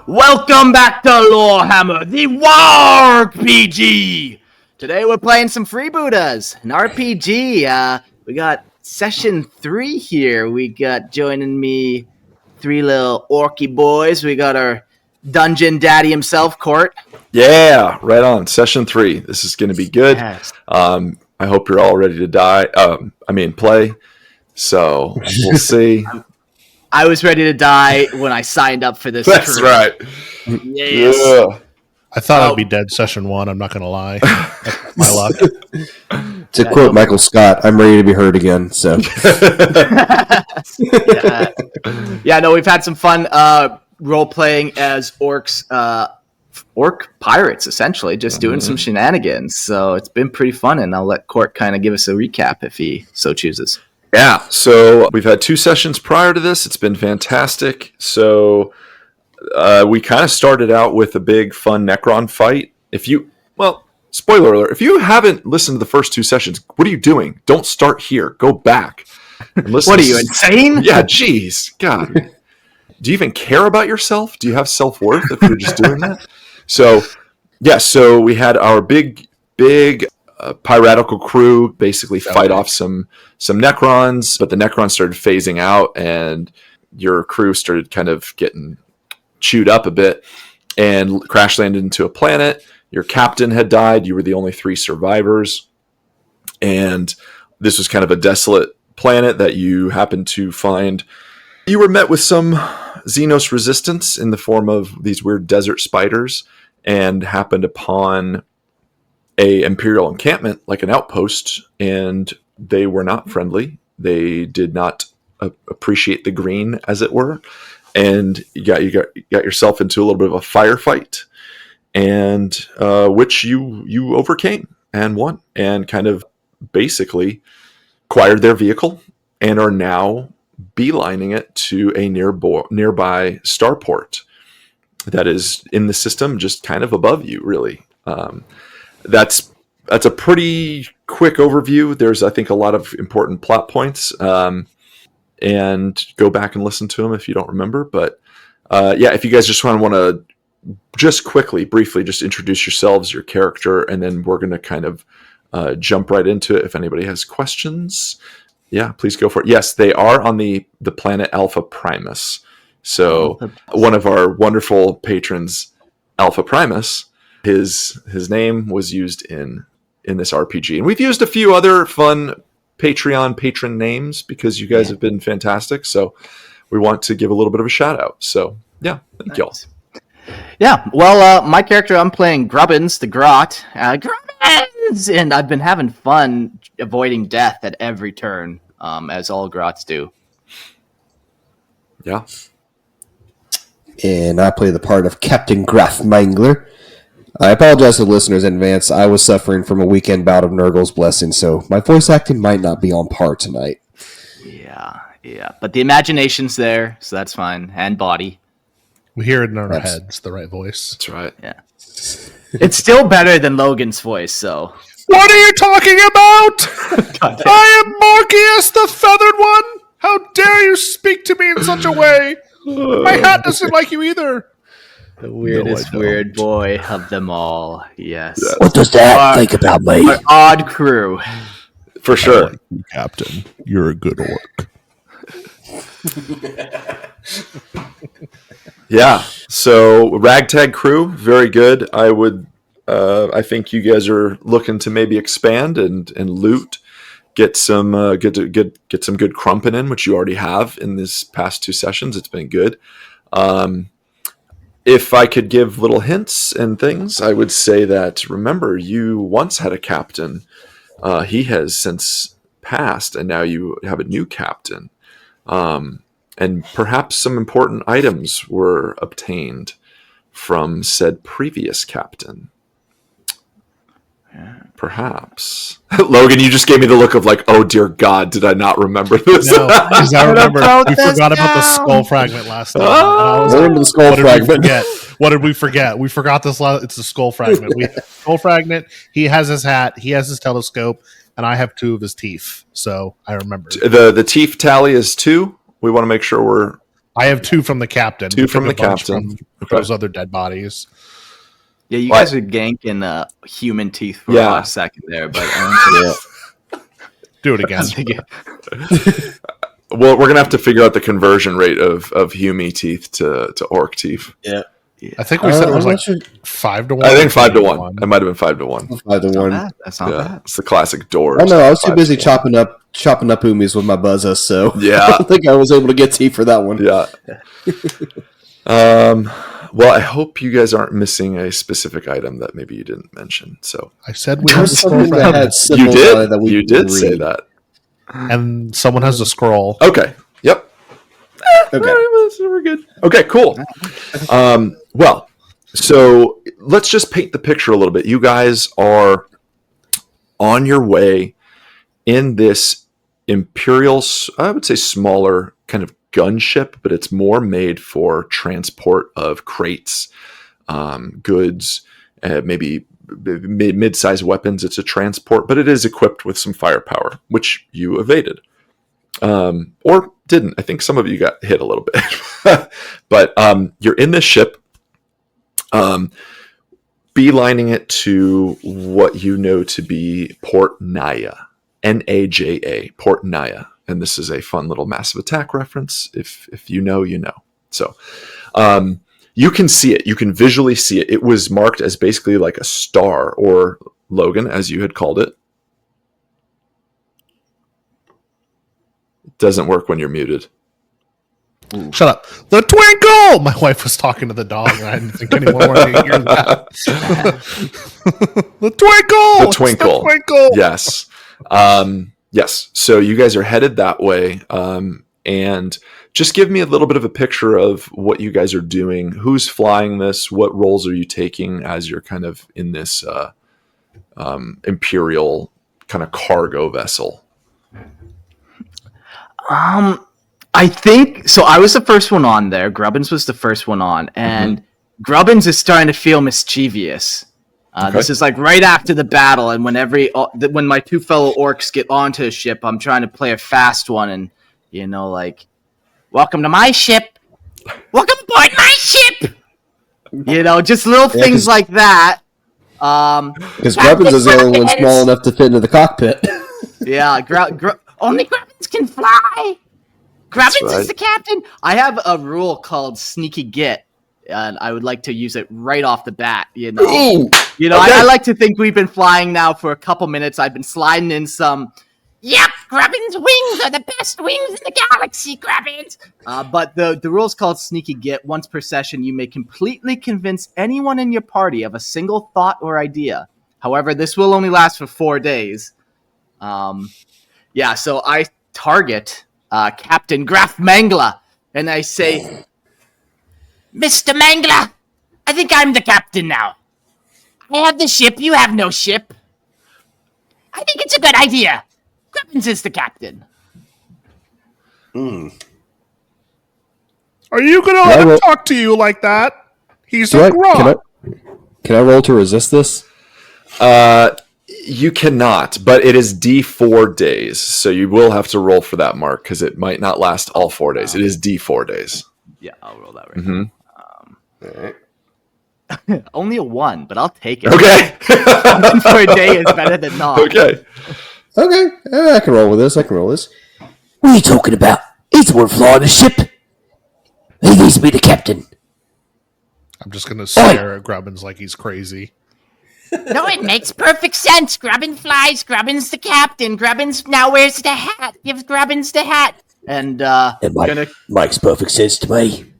Welcome back to Lorehammer, the WaaaAGH Today we're playing some Freebootas, an RPG. We got session 3 here. We got joining me 3 little Orky boys. We got our dungeon daddy himself, Court. Yeah, right on. Session 3. This is going to be good. Yes. I hope you're all ready to play. So we'll see. I was ready to die when I signed up for this. That's crew. right. Yes. Yeah. I thought I'd be dead session 1. I'm not going to lie. That's my luck. To quote Michael Scott, I'm ready to be heard again. So, no, we've had some fun role playing as orcs, orc pirates, essentially, just doing some shenanigans. So it's been pretty fun, and I'll let Court kind of give us a recap if he so chooses. Yeah, so we've had 2 sessions prior to this. It's been fantastic. So we kind of started out with a big, fun Necron fight. Spoiler alert, if you haven't listened to the first 2 sessions, what are you doing? Don't start here. Go back. And listen. What are you, insane? Yeah, geez. God. Do you even care about yourself? Do you have self-worth if you're just doing that? So we had our big piratical crew basically fight off some Necrons, but the Necrons started phasing out, and your crew started kind of getting chewed up a bit and crash landed into a planet. Your captain had died. You were the only 3 survivors, and this was kind of a desolate planet that you happened to find. You were met with some Xenos resistance in the form of these weird desert spiders, and happened upon a Imperial encampment, like an outpost, and they were not friendly. They did not appreciate the green, as it were, and you got yourself into a little bit of a firefight, and which you overcame and won, and kind of basically acquired their vehicle and are now beelining it to a nearby starport that is in the system, just kind of above you, really. That's a pretty quick overview. There's, I think, a lot of important plot points, and go back and listen to them if you don't remember. But if you guys just want to just quickly, briefly, just introduce yourselves, your character, and then we're going to kind of jump right into it. If anybody has questions, please go for it. Yes, they are on the planet Alpha Primus. So one of our wonderful patrons, Alpha Primus, his name was used in this RPG. And we've used a few other fun Patreon patron names because you guys have been fantastic. So we want to give a little bit of a shout out. So thank y'all. Yeah, well, my character, I'm playing Grubbins, the Grot. Grubbins! And I've been having fun avoiding death at every turn, as all Grots do. Yeah. and I play the part of Captain Graf Mangler. I apologize to the listeners in advance. I was suffering from a weekend bout of Nurgle's blessing, so my voice acting might not be on par tonight. Yeah, but the imagination's there, so that's fine, and body. We hear it in our heads, the right voice. That's right. Yeah. It's still better than Logan's voice, so. What are you talking about? I am Morkius, the Feathered One. How dare you speak to me in such a way? My hat doesn't like you either. The weirdest weird boy of them all. Yes. What does that think about me? Our odd crew. For sure. Like you, Captain. You're a good orc. Yeah. So ragtag crew, very good. I think you guys are looking to maybe expand and loot, get some get some good crumping in, which you already have in this past 2 sessions. It's been good. If I could give little hints and things, I would say that, remember, you once had a captain. He has since passed, and now you have a new captain. And perhaps some important items were obtained from said previous captain. Perhaps. Logan, you just gave me the look of like, oh dear God, did I not remember this? No, because I remember we forgot about the skull fragment last time. The skull fragment. What did we forget? We forgot this. It's the skull fragment. Skull fragment. He has his hat. He has his telescope, and I have 2 of his teeth. So I remember. The teeth tally is 2. We want to make sure we're I have 2 from the captain. Two from Took the a bunch captain. From Okay. those other dead bodies. Yeah, you guys are ganking human teeth for a hot second there, but Do it again. Well, we're going to have to figure out the conversion rate of Humi teeth to orc teeth. Yeah. I think we said it was I'm like not sure. 5 to 1. I think 5 to 1. It might have been 5 to 1. 5 to 1. That's not bad. It's the classic door. Oh no, I was too busy chopping up umis with my buzzer, so Yeah. I don't think I was able to get tea for that one. Yeah. Well, I hope you guys aren't missing a specific item that maybe you didn't mention. So I said we There have was the something scroll that for had symbols on it that we you couldn't did say read. that. and someone has the scroll. Okay. Yep. Okay. We're good. Okay, cool. Well, so let's just paint the picture a little bit. You guys are on your way in this Imperial, I would say smaller kind of gunship, but it's more made for transport of crates, goods, maybe mid-sized weapons. It's a transport, but it is equipped with some firepower, which you evaded. Or didn't. I think some of you got hit a little bit. But you're in this ship, beelining it to what you know to be Port Naya. Naja, Port Naya. And this is a fun little Massive Attack reference. If you know, you know. So you can see it. You can visually see it. It was marked as basically like a star, or Logan, as you had called it. It doesn't work when you're muted. Shut up. The twinkle! My wife was talking to the dog, and I didn't think anyone wanted to hear that. The twinkle! The twinkle. It's the twinkle! Yes. Yes. So you guys are headed that way. And just give me a little bit of a picture of what you guys are doing. Who's flying this? What roles are you taking as you're kind of in this Imperial kind of cargo vessel? I think so. I was the first one on there. Grubbins was the first one on, and Grubbins is starting to feel mischievous. This is like right after the battle, and when my 2 fellow orcs get onto the ship, I'm trying to play a fast one, and like, welcome to my ship, welcome aboard my ship. Just little things like that. Because Grubbins is the only one small enough to fit into the cockpit. Yeah, only Grubbins can fly. Grubbins is the captain. I have a rule called Sneaky Git, and I would like to use it right off the bat. Ooh, I like to think we've been flying now for a couple minutes. I've been sliding in some. Yep, Grubbins' wings are the best wings in the galaxy, Grubbins. But the rule's called Sneaky Git. Once per session, you may completely convince anyone in your party of a single thought or idea. However, this will only last for 4 days. So I target Captain Graf Mangler, and I say, Mr. Mangler, I think I'm the captain now. I have the ship, you have no ship. I think it's a good idea. Grubbins is the captain. Are you going to let him talk to you like that? He's a grog. Can I roll to resist this? You cannot, but it is D4 days, so you will have to roll for that, Mark, because it might not last all 4 days. It is D4 days. Yeah, I'll roll that right now. Only a 1, but I'll take it. Okay. 1 for a day is better than not. Okay. Okay, I can roll with this. What are you talking about? He's the one flying the ship. He needs to be the captain. I'm just going to stare at Grubbins like he's crazy. No, it makes perfect sense. Grubbins flies. Grubbins the captain. Grubbins now wears the hat. Gives Grubbins the hat. And makes perfect sense to me.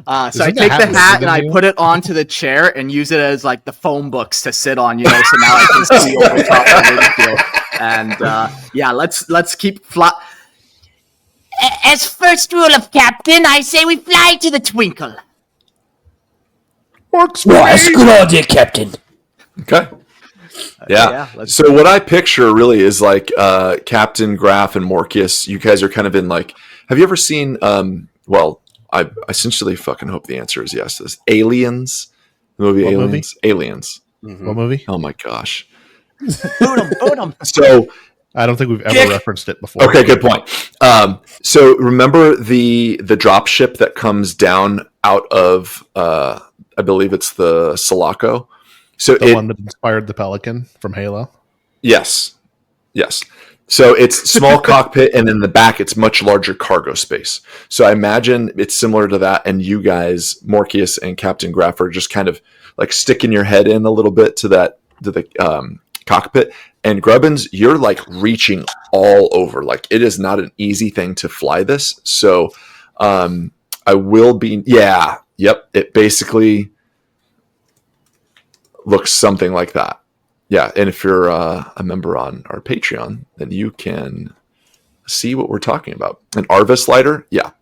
So I take the hat and I put it onto the chair and use it as like the phone books to sit on, so now I can see over top of the windshield. And let's keep As first rule of captain, I say we fly to the twinkle. Works Right, that's a good idea, Captain. Okay. Yeah. So what I picture really is like Captain Graf and Morkius. You guys are kind of in like. Have you ever seen? I essentially fucking hope the answer is yes. This Aliens, the movie Aliens. Movie? Aliens. What movie? Oh my gosh. Boot 'em. So I don't think we've ever referenced it before. Okay, good point. So remember the drop ship that comes down out of I believe it's the Sulaco. So The one that inspired the Pelican from Halo. Yes. So it's small cockpit, and in the back it's much larger cargo space. So I imagine it's similar to that, and you guys, Morpheus and Captain Graff, are just kind of like sticking your head in a little bit to the cockpit. And Grubbins, you're like reaching all over. Like it is not an easy thing to fly this. So I will be, it basically looks something like that. Yeah, and if you're a member on our Patreon, then you can see what we're talking about. An Arvis lighter, yeah.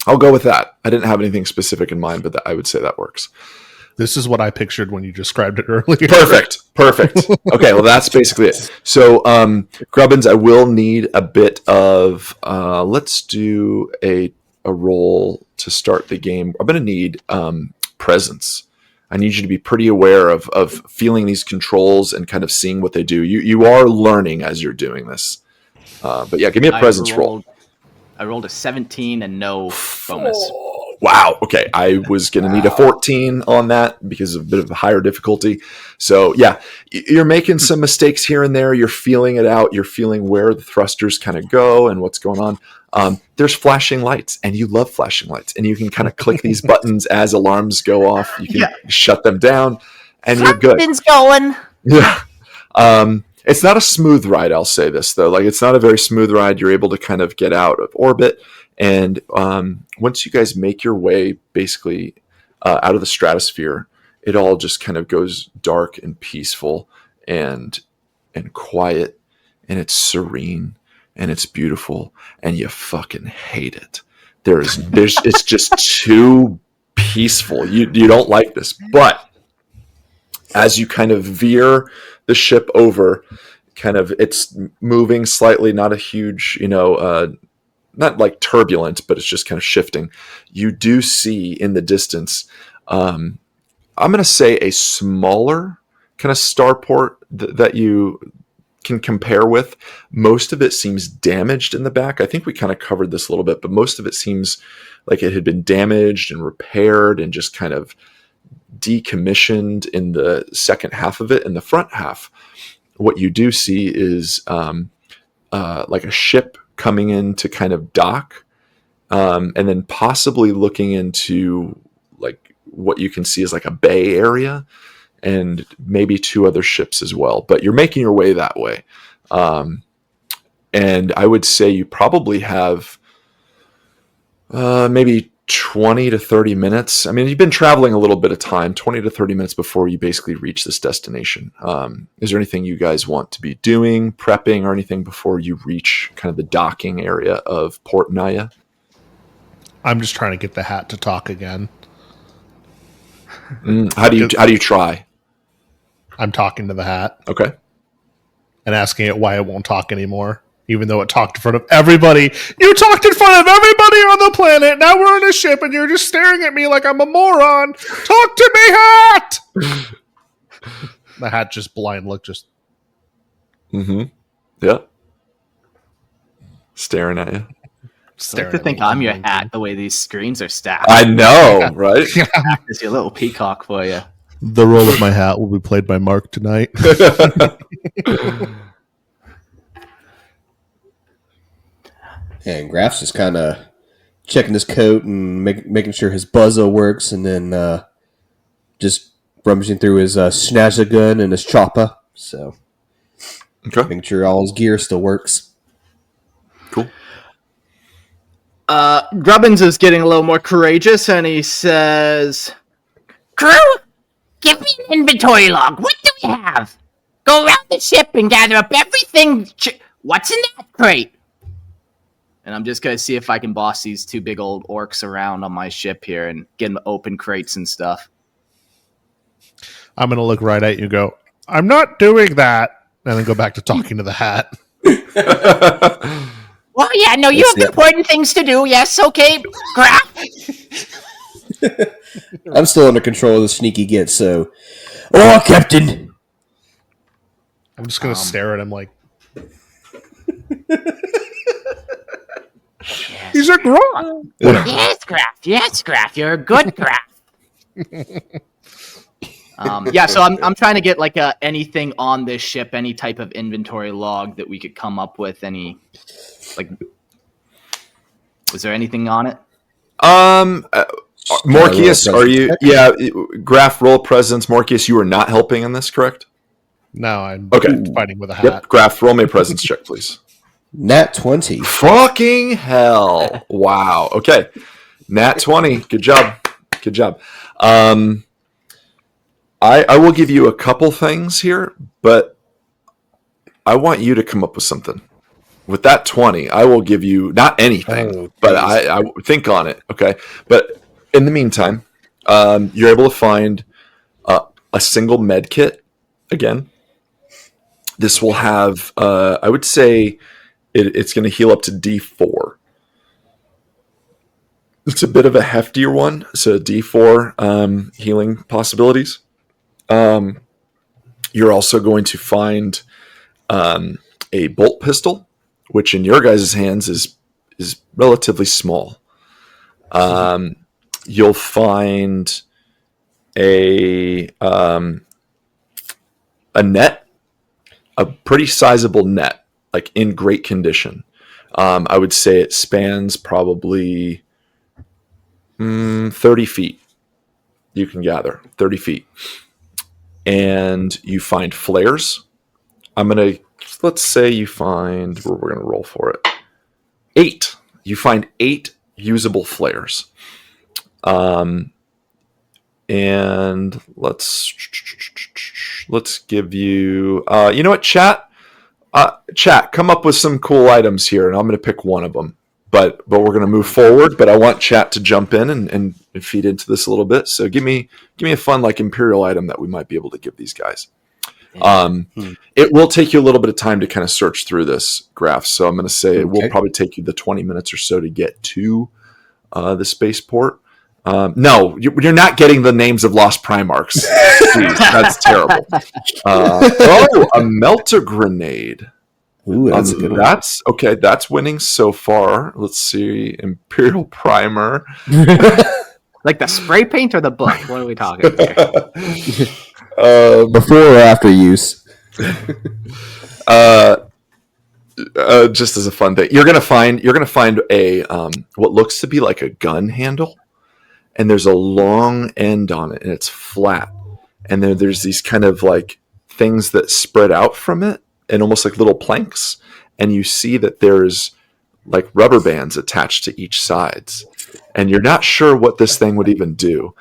I'll go with that. I didn't have anything specific in mind, but I would say that works. This is what I pictured when you described it earlier. Perfect. Okay, well, that's basically it. So, Grubbins, I will need a bit of, let's do a roll to start the game. I'm going to need presence. I need you to be pretty aware of feeling these controls and kind of seeing what they do. You are learning as you're doing this. But yeah, give me a presence roll. I rolled a 17 and no bonus. Wow. Okay. I was going to need a 14 on that because of a bit of a higher difficulty. So yeah, you're making some mistakes here and there. You're feeling it out. You're feeling where the thrusters kind of go and what's going on. There's flashing lights, and you love flashing lights, and you can kind of click these buttons as alarms go off. You can shut them down, and you're good. Something's going. Yeah. It's not a smooth ride, I'll say this, though. Like, it's not a very smooth ride. You're able to kind of get out of orbit. And once you guys make your way, basically, out of the stratosphere, it all just kind of goes dark and peaceful and quiet. And it's serene. And it's beautiful. And you fucking hate it. It's just too peaceful. You don't like this. But as you kind of veer the ship over, kind of it's moving slightly, not a huge, not like turbulent, but it's just kind of shifting. You do see in the distance, I'm going to say a smaller kind of starport that you can compare with. Most of it seems damaged in the back. I think we kind of covered this a little bit, but most of it seems like it had been damaged and repaired and just kind of decommissioned in the second half of it. In the front half, what you do see is like a ship coming in to kind of dock, and then possibly looking into like what you can see is like a bay area and maybe two other ships as well. But you're making your way that way. And I would say you probably have maybe 20 to 30 minutes. I mean, you've been traveling a little bit of time, 20 to 30 minutes before you basically reach this destination. Is there anything you guys want to be doing, prepping, or anything before you reach kind of the docking area of Port Naya? I'm just trying to get the hat to talk again. How do you try? I'm talking to the hat. Okay. And asking it why it won't talk anymore. Even though it talked in front of everybody. You talked in front of everybody on the planet. Now we're in a ship and you're just staring at me like I'm a moron. Talk to me, hat! The hat just blind look, just... Mm-hmm. Yeah. Staring at you. I like to think I'm your hat the way these screens are stacked. I know, right? It's your little peacock for you. The role of my hat will be played by Mark tonight. And Graff's just kind of checking his coat and making sure his buzzer works, and then just rummaging through his snazza gun and his chopper. So, okay. Making sure all his gear still works. Cool. Grubbins is getting a little more courageous, and he says, Crew, give me an inventory log. What do we have? Go around the ship and gather up everything. What's in that crate? and I'm just going to see if I can boss these two big old orcs around on my ship here and get them open crates and stuff. I'm going to look right at you and go, I'm not doing that. And then go back to talking to the hat. Well, yeah, no, you have important things to do. Yes, okay. Graph. I'm still under control of the sneaky git, so... Oh, Captain! I'm just going to stare at him like... He's a Graf. Yes, Graf. Yes, Graf. You're a good Graf. So I'm trying to get like anything on this ship, any type of inventory log that we could come up with. Any was there anything on it? Morkius, are you? Yeah, Graf roll presence. Morkius, you are not helping in this, correct? No, I'm fighting with a hat. Yep. Graf, roll me a presence check, please. Nat 20. Fucking hell! Wow. Okay, Nat 20. Good job. Good job. I will give you a couple things here, but I want you to come up with something. With that 20, I will give you not anything, but I think on it. Okay, but in the meantime, you're able to find a single med kit. Again, this will have, I would say, it's going to heal up to D4. It's a bit of a heftier one, so D4 healing possibilities. You're also going to find a bolt pistol, which in your guys' hands is relatively small. You'll find a net, a pretty sizable net, like in great condition. I would say it spans probably 30 feet. You can gather 30 feet. And you find flares. Let's say you find, we're going to roll for it. 8. You find 8 usable flares. And let's give you, you know what, chat? Chat, come up with some cool items here, and I'm going to pick one of them. But we're going to move forward. But I want chat to jump in and feed into this a little bit. So give me a fun like Imperial item that we might be able to give these guys. It will take you a little bit of time to kind of search through this graph. So I'm going to say it will probably take you the 20 minutes or so to get to the spaceport. No, you're not getting the names of lost Primarchs. Jeez, that's terrible. A melter grenade. Ooh, that's a good one. That's okay. That's winning so far. Let's see. Imperial primer. Like the spray paint or the book? What are we talking here? Before or after use? Just as a fun thing, you're gonna find a what looks to be like a gun handle, and there's a long end on it, and it's flat, and there's these kind of like things that spread out from it, and almost like little planks, and you see that there's like rubber bands attached to each sides, and you're not sure what this thing would even do,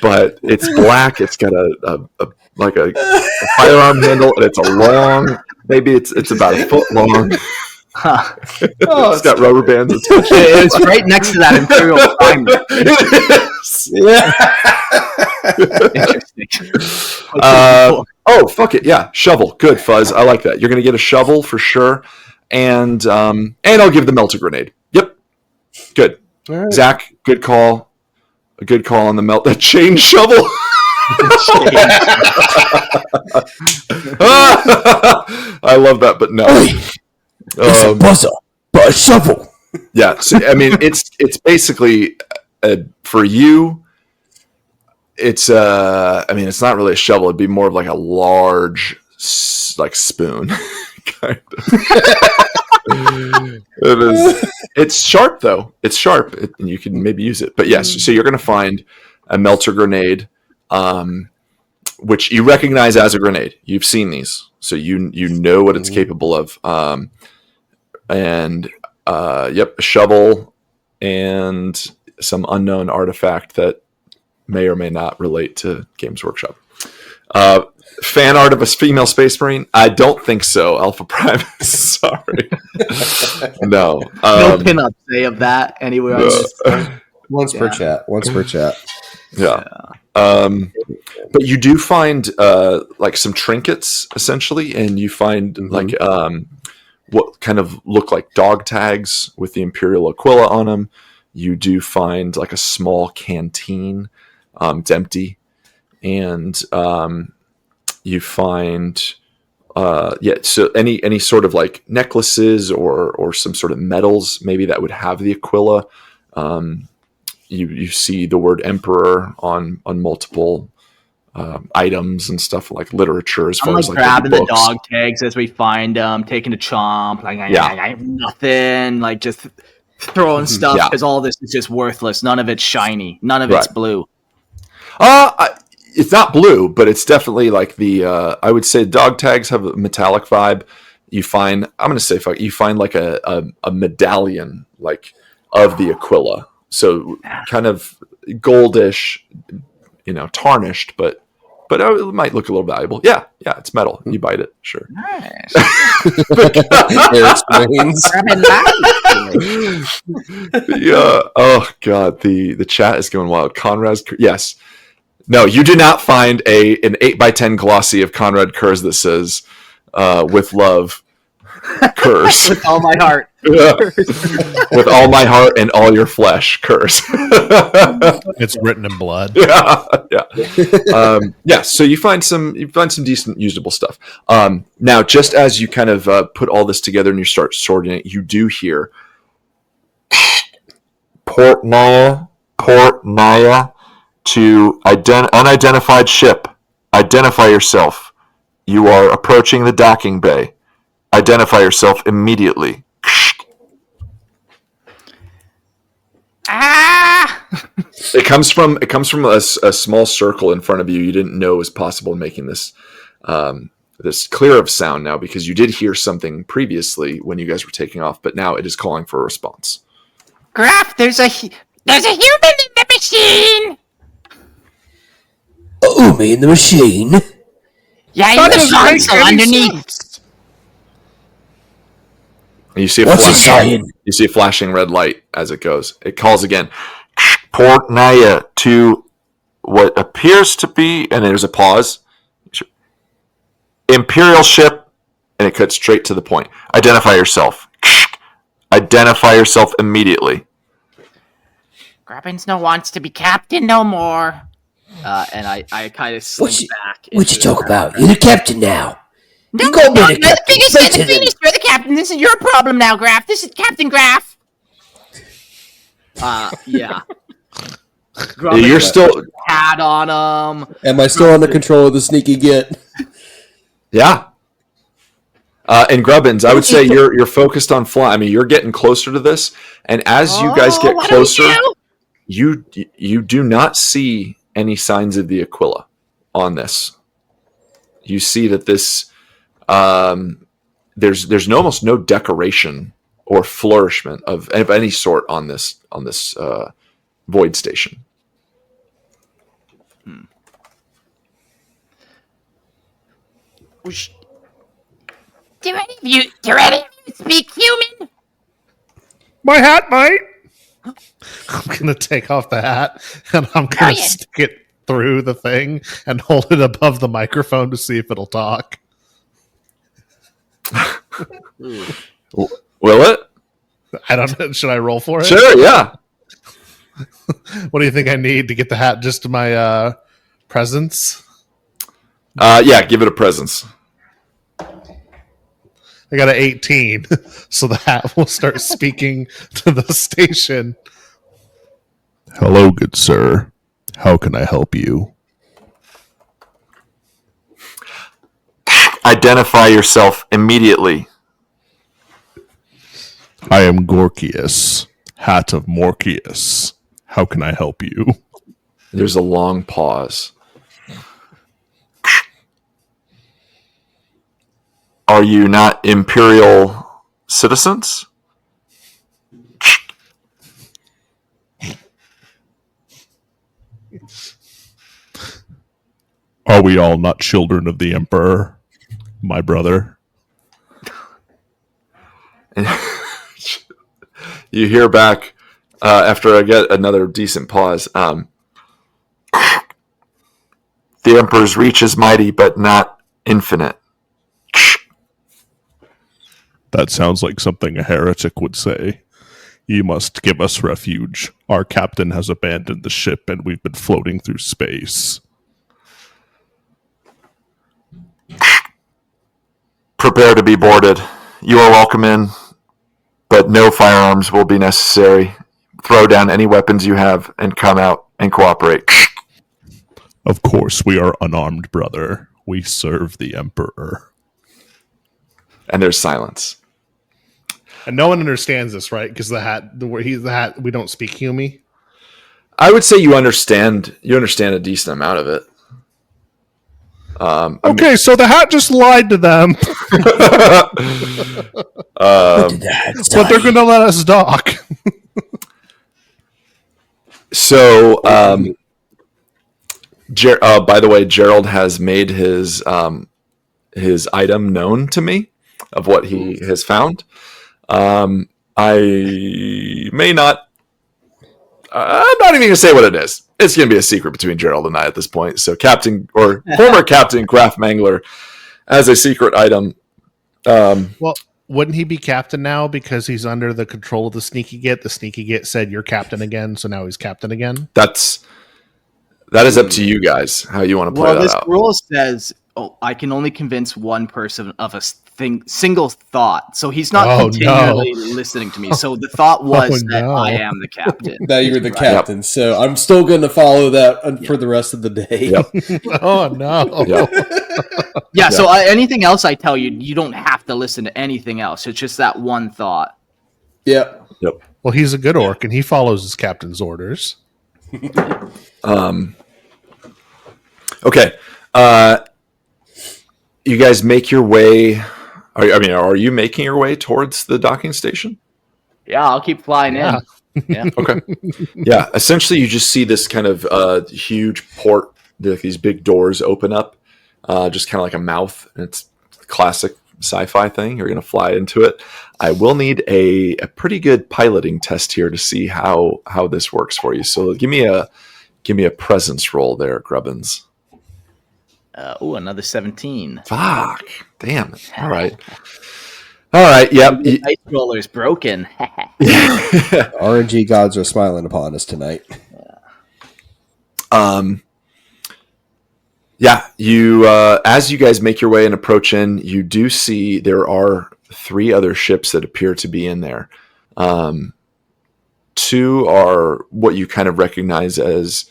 but it's black. It's got a firearm handle, and it's a long. Maybe it's about a foot long. Huh. It's got rubber bands attached. It's right next to that Imperial primer. Yeah. Oh, fuck it. Yeah. Shovel. Good, Fuzz. I like that. You're going to get a shovel for sure. And I'll give the melter grenade. Yep. Good. Right. Zach, good call. A good call on the chain shovel. I love that, but no. It's a buzzer, but a shovel. Yeah. So, I mean, it's basically for you. It's it's not really a shovel. It'd be more of like a large like spoon. Kind of. It is. It's sharp though. It's sharp, and you can maybe use it. But yes, so you're going to find a melter grenade, which you recognize as a grenade. You've seen these, so you know what it's capable of. A shovel and some unknown artifact that may or may not relate to Games Workshop. Fan art of a female space marine? I don't think so. Alpha Prime. Sorry. No. No pinups say of that anywhere on this. Once per chat. Yeah. But you do find like some trinkets essentially, and you find like what kind of look like dog tags with the Imperial Aquila on them. You do find like a small canteen. It's empty, and you find Yeah. So any sort of like necklaces or some sort of metals maybe that would have the Aquila. You see the word emperor on multiple items and stuff like literature as I'm far like as like grabbing the books. dog tags as we find them, taking a chomp. Like I have nothing. Like just throwing stuff Yeah. because all this is just worthless. None of it's shiny. None of it's Right. blue. It's not blue, but it's definitely like the. I would say dog tags have a metallic vibe. You find you find like a medallion like of the Aquila, so kind of goldish, tarnished, but it might look a little valuable. Yeah, it's metal. You bite it, sure. Nice. Eric's brains. Yeah. Oh god, the chat is going wild. Conrad's yes. No, you do not find an 8x10 glossy of Conrad Kurz that says with love curse. With all my heart. With all my heart and all your flesh curse. It's written in blood. Yeah. So you find some decent usable stuff. Now, just as you kind of put all this together and you start sorting it, you do hear Port Naya to unidentified ship. Identify yourself. You are approaching the docking bay. Identify yourself immediately. It comes from a small circle in front of you. You didn't know was possible in making this this clear of sound now because you did hear something previously when you guys were taking off, but now it is calling for a response. Graf, there's a human in the machine. Oh, me in the machine. Yeah, in That the doesn't make console any underneath. sense. And you see What's he saying? You see a flashing red light as it goes. It calls again. Port Naya to what appears to be, and there's a pause. Imperial ship, and it cuts straight to the point. Identify yourself. Identify yourself immediately. Grabbins no wants to be captain no more. And I kind of slink back. What you talk about? You're the captain now. No, You go be the the captain. biggest Say the to them. biggest, you're the captain. This is your problem now, Graf. This is Captain Graf. Yeah. You're still, hat on him. Am I still under control of the sneaky git? yeah. And Grubbins, I would say you're focused on flying. I mean, you're getting closer to this, and as you guys get what do we closer, do? you do not see any signs of the Aquila on this. You see that this there's almost no decoration or flourishment of any sort on this void station. Do any of you speak human? My hat, mate. I'm gonna take off the hat and I'm gonna stick it through the thing and hold it above the microphone to see if it'll talk. Will it? I don't know. Should I roll for it? Sure, yeah. What do you think I need to get the hat just to my presence? Yeah, give it a presence. I got an 18, so the hat will start speaking to the station. Hello, good sir. How can I help you? Identify yourself immediately. I am Gorkius, Hat of Morkius. How can I help you? There's a long pause. Are you not Imperial citizens? Are we all not children of the Emperor, my brother? You hear back after I get another decent pause. The Emperor's reach is mighty, but not infinite. That sounds like something a heretic would say. You must give us refuge. Our captain has abandoned the ship and we've been floating through space. prepare to be boarded. You are welcome in, but no firearms will be necessary. Throw down any weapons you have and come out and cooperate. Of course, we are unarmed, brother. We serve the Emperor. And there's silence. And no one understands this, right? Because he's the hat. We don't speak Humi. I would say you understand a decent amount of it. Okay, so the hat just lied to them, but they're going to let us dock. So, by the way, Gerald has made his item known to me of what he has found. I may not. I'm not even going to say what it is. It's going to be a secret between Gerald and I at this point. So, former Captain Graf Mangler has a secret item. Well, wouldn't he be captain now because he's under the control of the Sneaky Git? The Sneaky Git said you're captain again, so now he's captain again. That is up to you guys how you want to play that this out. rule says, I can only convince one person of a single thought. So he's not continually listening to me. So the thought was that I am the captain. That you're the captain. Yep. So I'm still going to follow that for the rest of the day. Yep. Oh, no. Yep. So anything else I tell you, you don't have to listen to anything else. It's just that one thought. Yep. Well, he's a good orc, and he follows his captain's orders. Okay. You guys make your way. Are you making your way towards the docking station? Yeah, I'll keep flying in. Yeah. Okay. Yeah. Essentially, you just see this kind of huge port. These big doors open up, just kind of like a mouth. And it's a classic sci-fi thing. You're going to fly into it. I will need a pretty good piloting test here to see how this works for you. So give me a presence roll there, Grubbins. Another 17. Fuck. Damn it. All right. Yep. The dice roller's broken. RNG gods are smiling upon us tonight. Yeah. You as you guys make your way and approach in, you do see there are 3 other ships that appear to be in there. 2 are what you kind of recognize as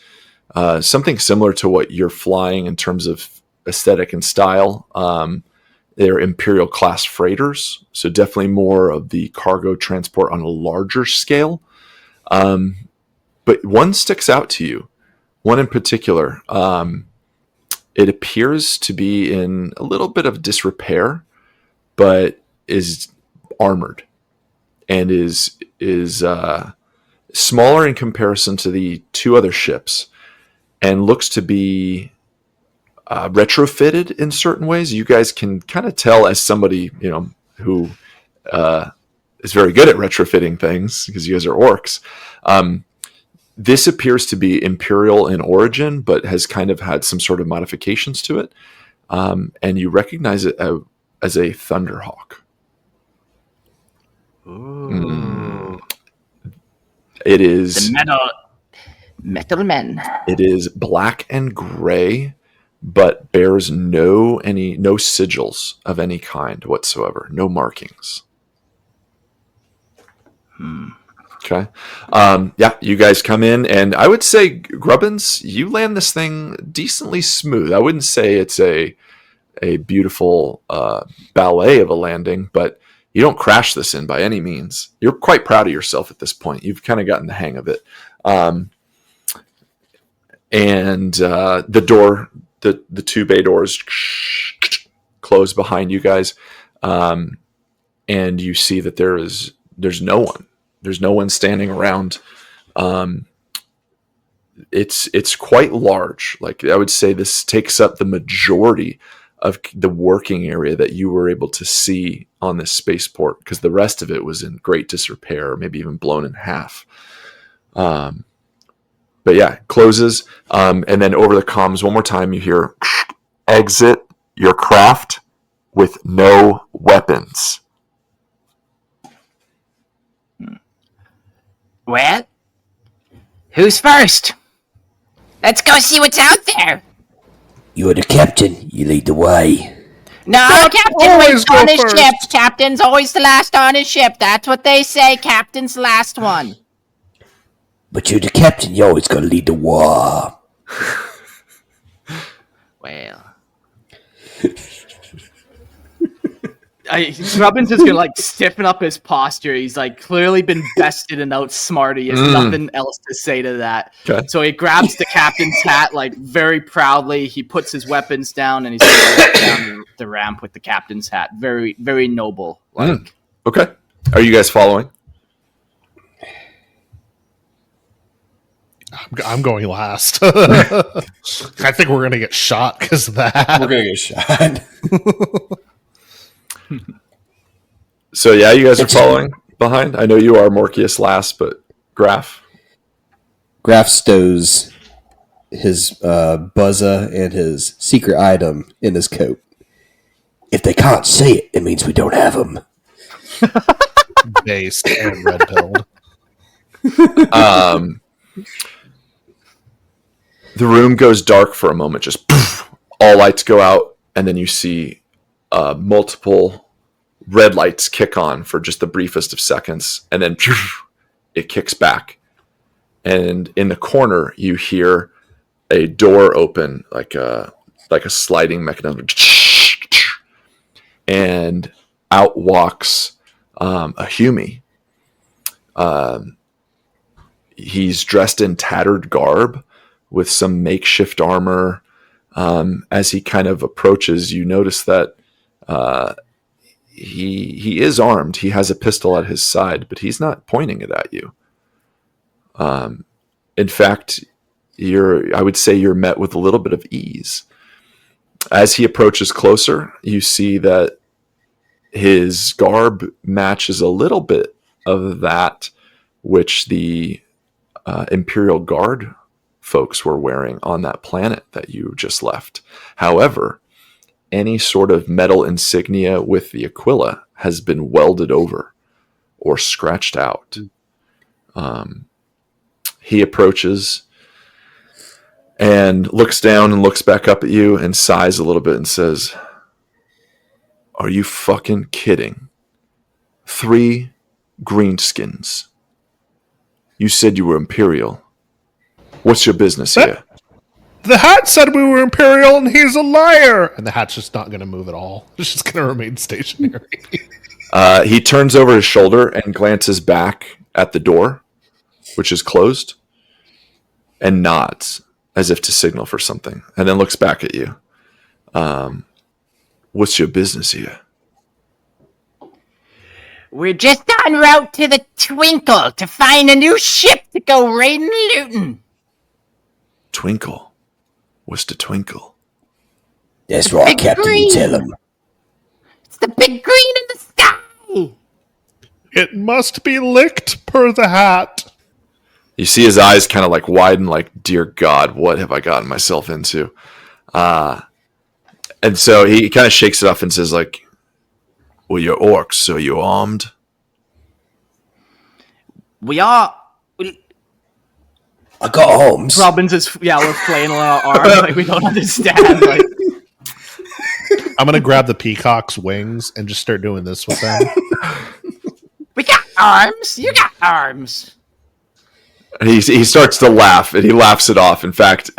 something similar to what you're flying in terms of aesthetic and style. They're Imperial class freighters, so definitely more of the cargo transport on a larger scale. But one sticks out to you, one in particular. It appears to be in a little bit of disrepair, but is armored and is smaller in comparison to the 2 other ships, and looks to be retrofitted in certain ways. You guys can kind of tell, as somebody who is very good at retrofitting things, because you guys are orcs. This appears to be Imperial in origin, but has kind of had some sort of modifications to it, and you recognize it as a Thunderhawk. It is The metal men. It is black and gray, but bears no sigils of any kind whatsoever. No markings. Okay. You guys come in, and I would say, Grubbins, you land this thing decently smooth. I wouldn't say it's a beautiful ballet of a landing, but you don't crash this in by any means. You're quite proud of yourself at this point. You've kind of gotten the hang of it. And the door, the 2 bay doors close behind you guys, and you see that there's no one. There's no one standing around. It's quite large. Like, I would say this takes up the majority of the working area that you were able to see on this spaceport, because the rest of it was in great disrepair, or maybe even blown in half. But yeah, it closes. And then over the comms, one more time, you hear, exit your craft with no weapons. Well, who's first? Let's go see what's out there. You're the captain. You lead the way. No, Captain always waits go on his first. ship. Captain's always the last on his ship. That's what they say. Captain's the last one. But you're the captain. You always gotta lead the war. Well. Grubbin's just gonna like stiffen up his posture. He's like clearly been bested and outsmarted. He has nothing else to say to that. Okay. So he grabs the captain's hat like very proudly. He puts his weapons down and he's gonna walk down the ramp with the captain's hat. Very, very noble. Like Okay. Are you guys following? I'm going last. I think we're gonna get shot because of that. We're gonna get shot. So yeah, you guys are following behind. I know you are Morkius last, but Graf. Graf stows his buzza and his secret item in his coat. If they can't see it, it means we don't have them. Based and red pilled. The room goes dark for a moment. Just poof, all lights go out, and then you see multiple red lights kick on for just the briefest of seconds, and then poof, it kicks back. And in the corner, you hear a door open, like a sliding mechanism, and out walks a Humie. He's dressed in tattered garb with some makeshift armor. As he kind of approaches, you notice that he is armed. He has a pistol at his side, but he's not pointing it at you. In fact, I would say you're met with a little bit of ease. As he approaches closer, you see that his garb matches a little bit of that which the Imperial Guard folks were wearing on that planet that you just left. However, any sort of metal insignia with the Aquila has been welded over or scratched out. He approaches and looks down and looks back up at you and sighs a little bit and says, "Are you fucking kidding? 3 greenskins. You said you were Imperial. What's your business here?" The hat said we were Imperial and he's a liar. And the hat's just not going to move at all. It's just going to remain stationary. He turns over his shoulder and glances back at the door, which is closed, and nods as if to signal for something, and then looks back at you. What's your business here? We're just en route to the Twinkle to find a new ship to go raiding and looting. Twinkle. What's the twinkle? That's right, Big Captain. green. You tell him. It's the big green in the sky. It must be licked per the hat. You see his eyes kind of like widen, like, dear God, what have I gotten myself into? And so he kind of shakes it off and says, like, well, you're orcs, so you're armed? we are. I got arms. Robbins is we're flailing our arms like we don't understand. Like I'm going to grab the peacock's wings and just start doing this with them. We got arms. You got arms. And he starts to laugh, and he laughs it off. In fact,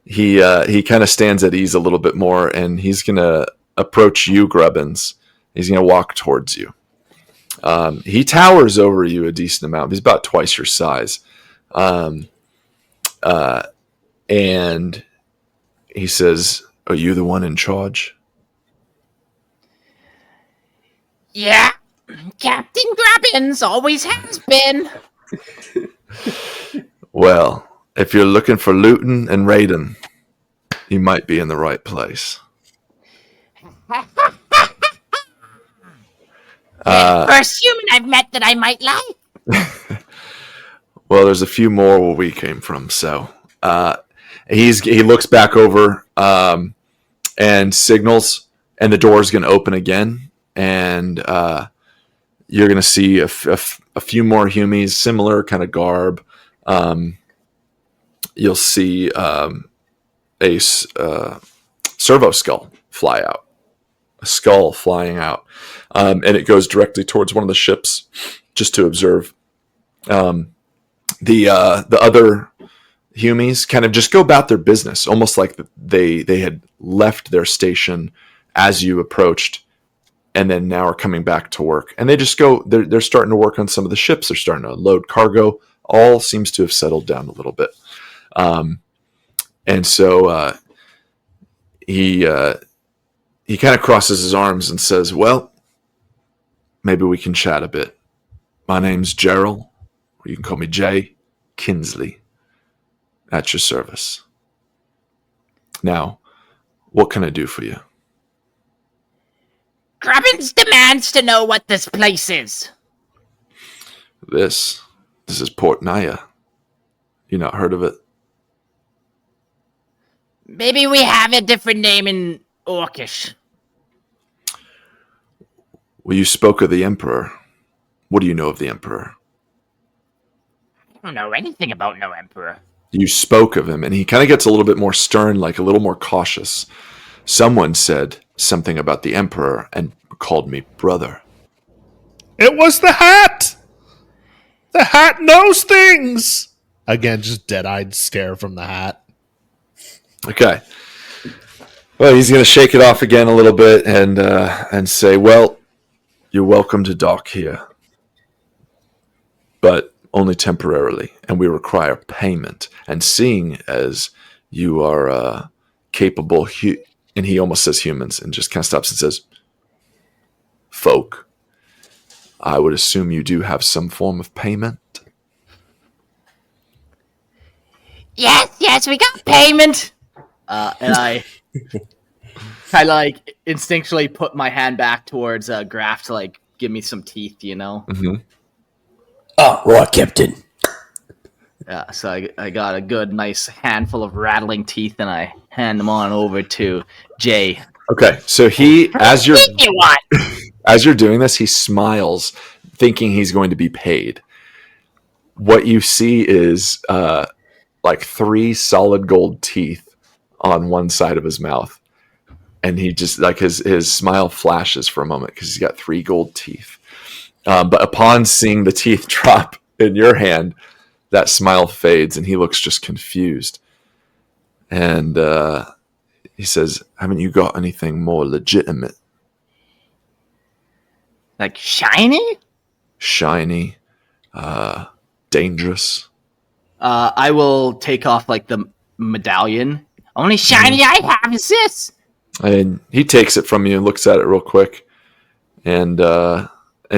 he kind of stands at ease a little bit more, and he's going to approach you, Grubbins. He's going to walk towards you. He towers over you a decent amount. He's about twice your size. And he says, "Are you the one in charge?" Yeah. Captain Grubbins always has been. Well, if you're looking for looting and raiding, you might be in the right place. First human I've met that I might like. Well, there's a few more where we came from, so he looks back over and signals, and the door's going to open again, and you're going to see a few more Humies, similar kind of garb. You'll see a servo skull fly out, a skull flying out, and it goes directly towards one of the ships just to observe. The other Humies kind of just go about their business, almost like they had left their station as you approached, and then now are coming back to work. And they just go. They're starting to work on some of the ships. They're starting to load cargo. All seems to have settled down a little bit. And so he kind of crosses his arms and says, "Well, maybe we can chat a bit. My name's Gerald, or you can call me Jay Kinsley. At your service. Now, what can I do for you?" Grubbins demands to know what this place is. This is Port Naya. You not heard of it? Maybe we have a different name in Orkish. Well, you spoke of the Emperor. What do you know of the Emperor? I don't know anything about no emperor. You spoke of him, and he kind of gets a little bit more stern, like a little more cautious. Someone said something about the Emperor and called me brother. It was the hat! The hat knows things! Again, just dead-eyed stare from the hat. Okay. Well, he's going to shake it off again a little bit and say, "Well, you're welcome to dock here, but only temporarily, and we require payment. And seeing as you are capable," and he almost says humans, and just kind of stops and says, "folk, I would assume you do have some form of payment." Yes, we got payment. And I kind of like instinctually put my hand back towards Graf to like give me some teeth, you know? Mm-hmm. Oh, right, Captain. Yeah, so I got a good, nice handful of rattling teeth, and I hand them on over to Jay. Okay, so he, as you're You want? doing this, he smiles, thinking he's going to be paid. What you see is like 3 solid gold teeth on one side of his mouth, and he just like his smile flashes for a moment because he's got 3 gold teeth. But upon seeing the teeth drop in your hand, that smile fades, and he looks just confused. And he says, "Haven't you got anything more legitimate?" Like shiny? Shiny, dangerous. I will take off like the medallion. Only shiny I have is this. And he takes it from you and looks at it real quick, and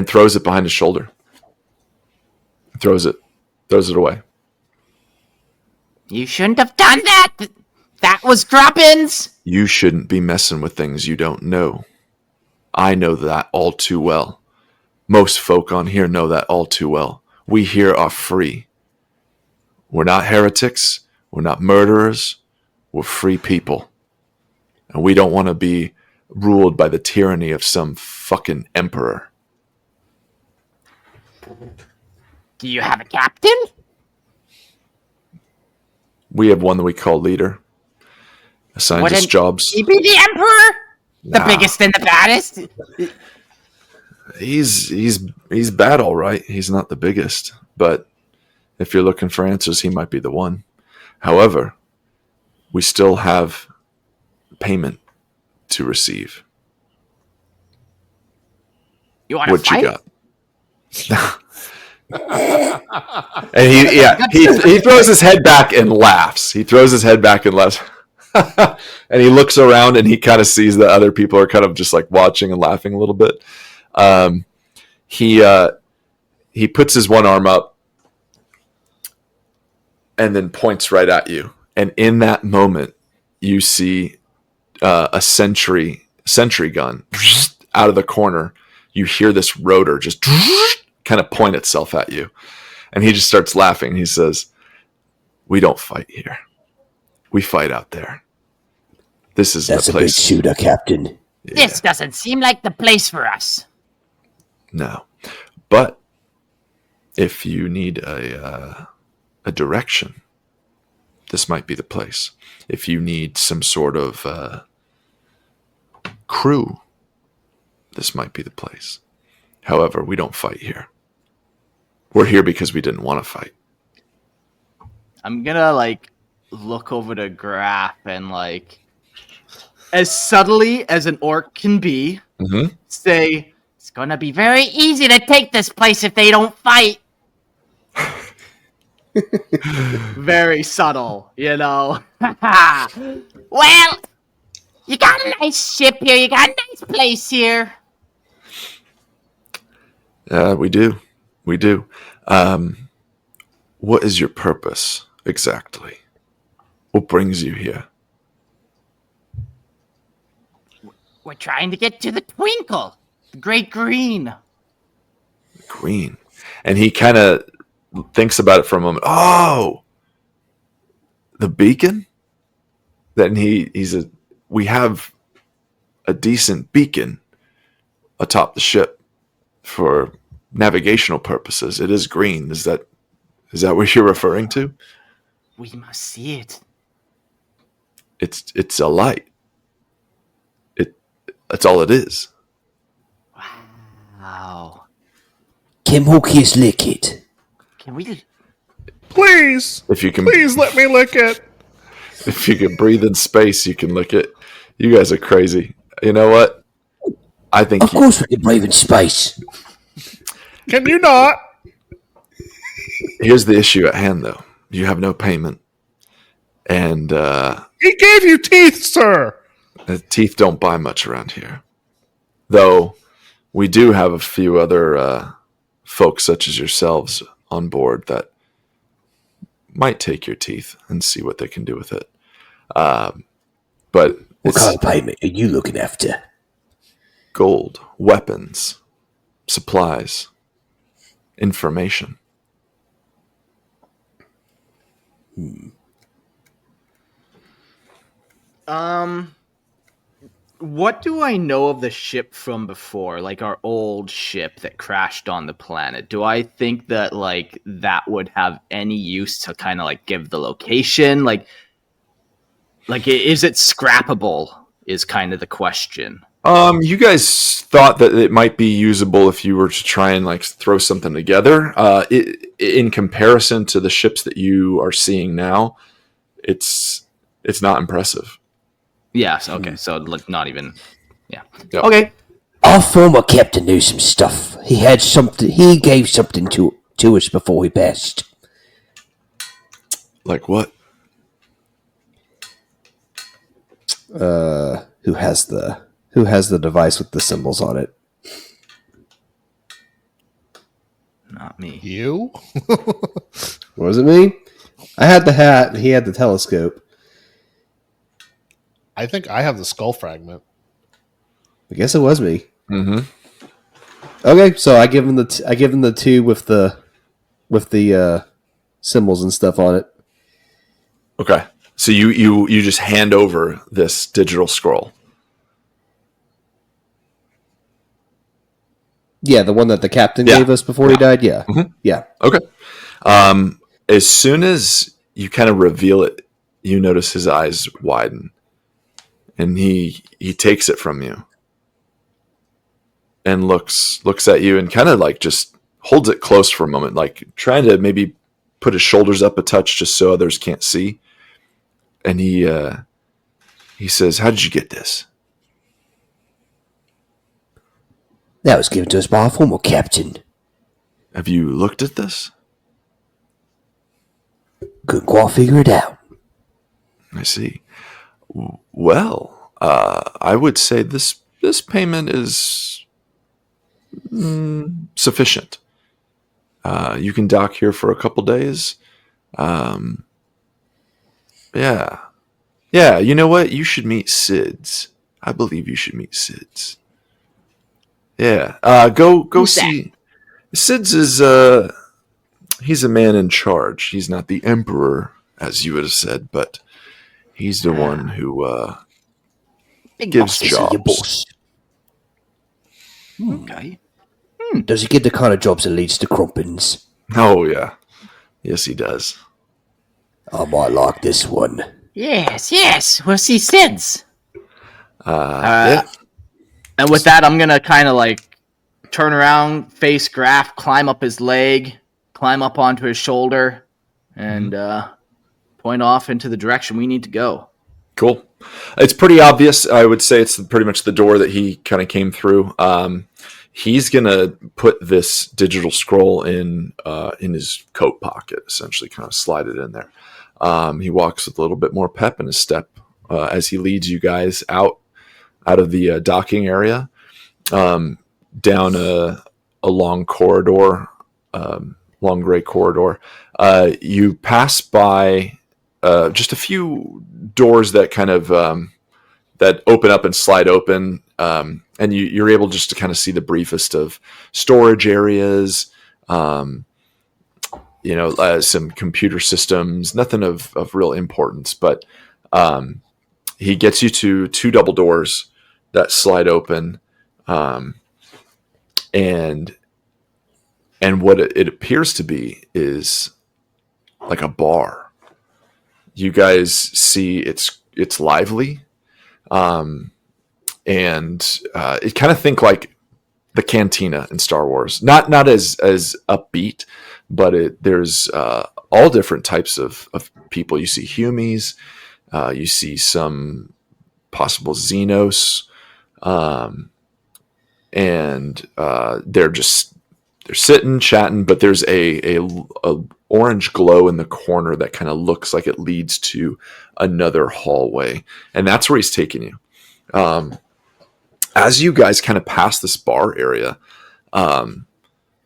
throws it behind his shoulder. Throws it away. You shouldn't have done that. That was Grubbins. You shouldn't be messing with things you don't know. I know that all too well. Most folk on here know that all too well. We here are free. We're not heretics. We're not murderers. We're free people. And we don't want to be ruled by the tyranny of some fucking emperor. Do you have a captain? We have one that we call leader. Assigns us Wouldn't jobs. he be the emperor? The Nah. biggest and the baddest? He's bad, all right. He's not the biggest, but if you're looking for answers, he might be the one. However, we still have payment to receive. You want to What fight? you got? And he throws his head back and laughs. And he looks around and he kind of sees that other people are kind of just like watching and laughing a little bit. He puts his one arm up and then points right at you. And in that moment, you see a sentry gun out of the corner. You hear this rotor just kind of point itself at you. And he just starts laughing. He says, "We don't fight here. We fight out there. This is That's the a big place." shooter, Captain. Yeah, This doesn't seem like the place for us. no. But if you need a direction, this might be the place. If you need some sort of crew this might be the place. However, we don't fight here. We're here because we didn't want to fight. I'm gonna look over to Graph and as subtly as an orc can be, say, It's gonna be very easy to take this place if they don't fight. very subtle, you know. Well, you got a nice ship here. You got a nice place here. We do. We do. What is your purpose exactly? What brings you here? We're trying to get to the Twinkle, the Great Green. Green. And he kind of thinks about it for a moment. Oh, the beacon? Then we have a decent beacon atop the ship for navigational purposes. It is green. Is that what you're referring to? We must see it. It's a light. That's all it is. Wow. Can Hookies lick it? Can we? Please, If you can, please let me lick it. if you can breathe in space, you can lick it. You guys are crazy. You know what? I think Of course we can breathe in space. Can you not? here's the issue at hand, though. You have no payment, and He gave you teeth, sir. the teeth don't buy much around here. Though we do have a few other folks such as yourselves on board that might take your teeth and see what they can do with it. But What it's kind of payment are you looking after? gold, weapons, supplies, information. What do I know of the ship from before? Our old ship that crashed on the planet. Do I think that that would have any use to kind of give the location? Is it scrappable? Is kind of the question. You guys thought that it might be usable if you were to try and throw something together. In comparison to the ships that you are seeing now, it's not impressive. Yes. Okay. So not even. Yeah. Yep. Okay. Our former captain knew some stuff. He had something. He gave something to us before he passed. Like what? Who has the device with the symbols on it? Not me. You? Was it me? I had the hat. He had the telescope. I think I have the skull fragment. I guess it was me. Mm-hmm. Okay, so I give him the two with the symbols and stuff on it. Okay. So you just hand over this digital scroll. Yeah, the one that the captain Yeah. gave us before he died. Yeah, yeah. Okay. As soon as you kind of reveal it, you notice his eyes widen, and he takes it from you and looks at you and kind of just holds it close for a moment, trying to maybe put his shoulders up a touch just so others can't see. And he says, "How did you get this?" That was given to us by our former captain. Have you looked at this? Couldn't quite figure it out. I see. Well, I would say this payment is sufficient. You can dock here for a couple days. Yeah. You know what? You should meet Sid's. I believe you should meet Sid's. Yeah. Go Who's see. Sid's is he's a man in charge. He's not the emperor, as you would have said, but he's the one who Big gives boss. Is he your jobs. boss? Okay. Does he get the kind of jobs that leads to crumpins? Oh yeah. Yes, he does. I might like this one. Yes. We'll see Sid's. Yeah. And with that, I'm gonna kind of like turn around, face Graf, climb up his leg, climb up onto his shoulder, and point off into the direction we need to go. Cool. It's pretty obvious. I would say it's pretty much the door that he kind of came through. He's gonna put this digital scroll in his coat pocket, essentially, kind of slide it in there. He walks with a little bit more pep in his step as he leads you guys out of the docking area, down a long corridor, long gray corridor. You pass by just a few doors that kind of that open up and slide open, and you're able just to kind of see the briefest of storage areas, some computer systems, nothing of real importance, but he gets you to two double doors that slide open, and what it appears to be is like a bar. You guys see it's lively, and it kind of think like the cantina in Star Wars. Not as upbeat, but there's all different types of people. You see Humies, you see some possible Xenos, and they're sitting chatting, but there's a orange glow in the corner that kind of looks like it leads to another hallway, and that's where he's taking you. As you guys kind of pass this bar area,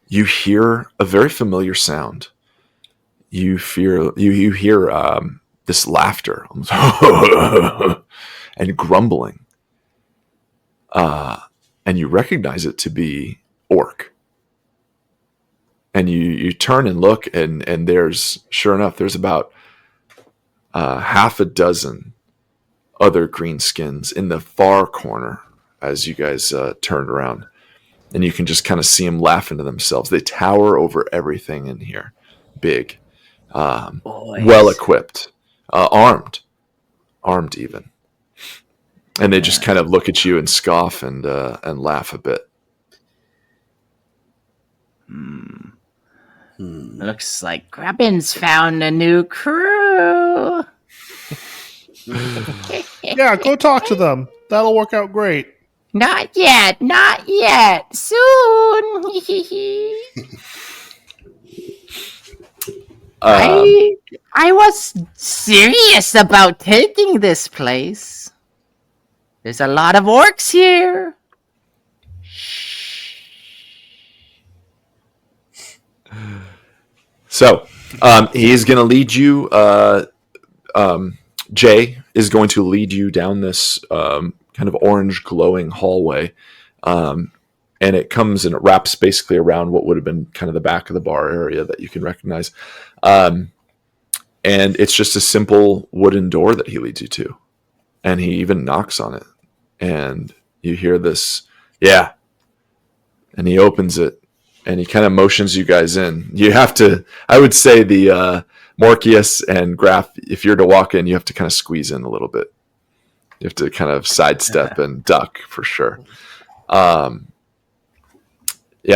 you hear a very familiar sound. You hear this laughter and grumbling, and you recognize it to be Ork. And you turn and look, and sure enough, there's about half a dozen other greenskins in the far corner as you guys turned around. And you can just kind of see them laughing to themselves. They tower over everything in here. Big. Well equipped. Armed even. And they just kind of look at you and scoff and laugh a bit. Looks like Grubbin's found a new crew. Yeah, go talk to them. That'll work out great. Not yet. Soon. I was serious about taking this place. There's a lot of orcs here. So, he's going to lead you. Jay is going to lead you down this kind of orange glowing hallway. And it comes and it wraps basically around what would have been kind of the back of the bar area that you can recognize. And it's just a simple wooden door that he leads you to. And he even knocks on it. And you hear this, yeah. And he opens it. And he kind of motions you guys in. You have to, I would say the Morkius and Graf, if you're to walk in, you have to kind of squeeze in a little bit. You have to kind of sidestep and duck for sure.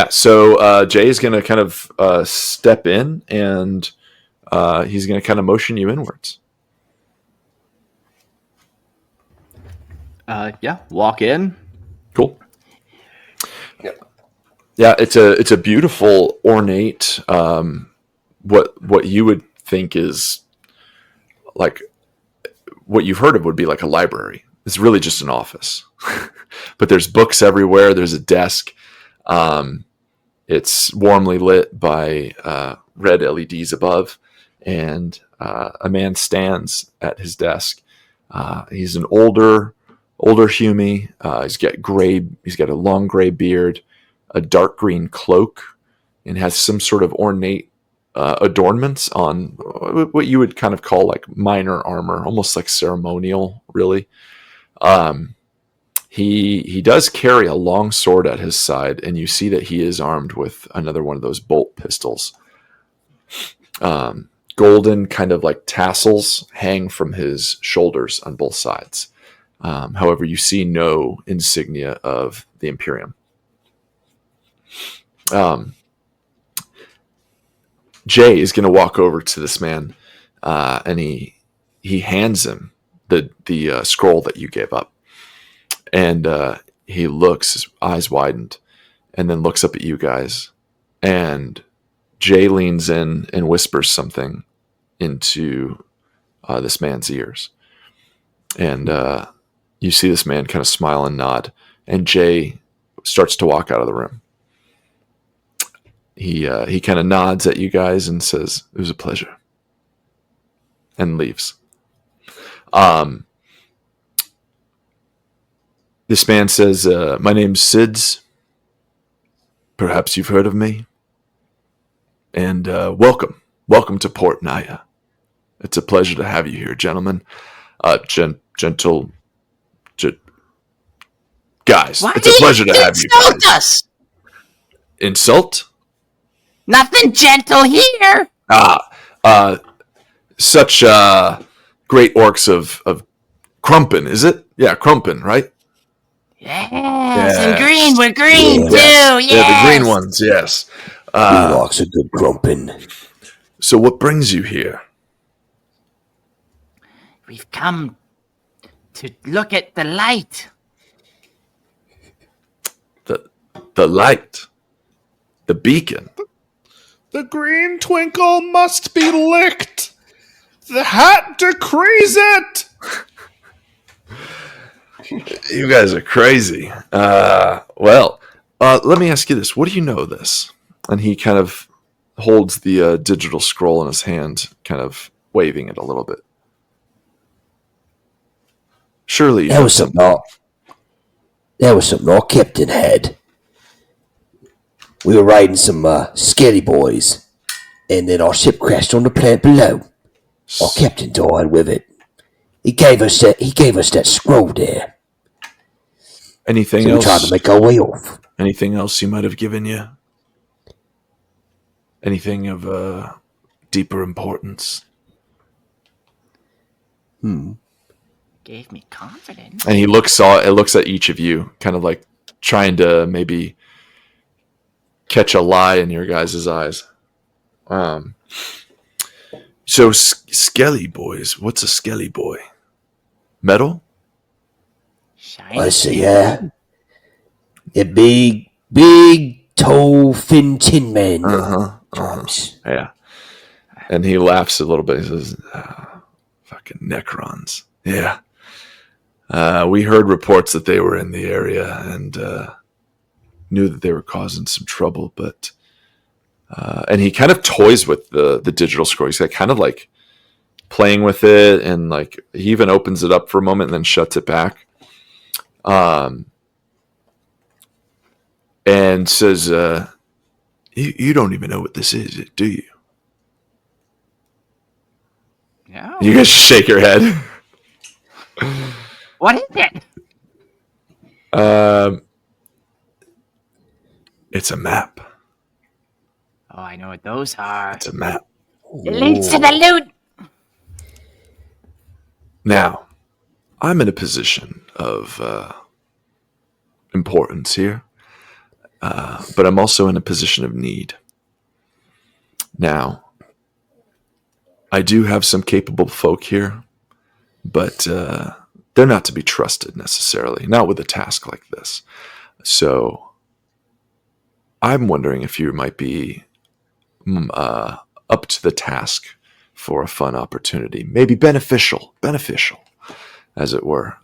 So Jay is going to kind of step in, and he's going to kind of motion you inwards. Walk in. Cool. Yeah, it's a beautiful, ornate, what you would think is like what you've heard of would be like a library. It's really just an office, but there's books everywhere. There's a desk. It's warmly lit by red LEDs above, and a man stands at his desk. He's an older Humie. He's got a long gray beard, a dark green cloak, and has some sort of ornate adornments on what you would kind of call like minor armor, almost like ceremonial, really. He does carry a long sword at his side, and you see that he is armed with another one of those bolt pistols. Golden kind of like tassels hang from his shoulders on both sides. However, you see no insignia of the Imperium. Jay is going to walk over to this man, and he hands him the scroll that you gave up, and he looks, his eyes widened, and then looks up at you guys, and Jay leans in and whispers something into this man's ears, and you see this man kind of smile and nod, and Jay starts to walk out of the room. He kind of nods at you guys and says, "It was a pleasure," and leaves. This man says, "My name's Sids. Perhaps you've heard of me. And welcome to Port Naya. It's a pleasure to have you here, gentlemen. Gentle guys. Why It's a pleasure to have you insult guys. us? Insult? Nothing gentle here. Such great orcs of Crumpin, is it? Yeah, Crumpin, right? Yes, Yes. and green. We're green too. Yes. Yes. Yeah, the green ones, yes. Warlock's a good grumpin. So what brings you here? We've come to look at the light. The light. The beacon. The green twinkle must be licked. The hat decrees it. You guys are crazy. Well, let me ask you this. What do you know of this? And he kind of holds the digital scroll in his hand, kind of waving it a little bit. Surely you That know was something our captain had. We were riding some skelly boys, and then our ship crashed on the planet below. Our captain died with it. He gave us that scroll there. Anything So we else? tried to make our way off. Anything else he might have given you? Anything of deeper importance? Gave me confidence. And he looks at each of you, kind of like trying to maybe catch a lie in your guys' eyes. So skelly boys. What's a skelly boy? Metal? Shiny. I see, yeah. A big, tall, thin tin man. Times. Yeah. And he laughs a little bit. He says, fucking Necrons. Yeah. We heard reports that they were in the area and knew that they were causing some trouble, but and he kind of toys with the digital scroll. He's like, kind of like playing with it, and like he even opens it up for a moment and then shuts it back. And says, you don't even know what this is, do you? No. You guys shake your head. What is it? It's a map. Oh, I know what those are. It's a map. It leads to the loot. Now, I'm in a position of importance here, but I'm also in a position of need. Now, I do have some capable folk here, but they're not to be trusted necessarily, not with a task like this. So I'm wondering if you might be up to the task for a fun opportunity, maybe beneficial, as it were.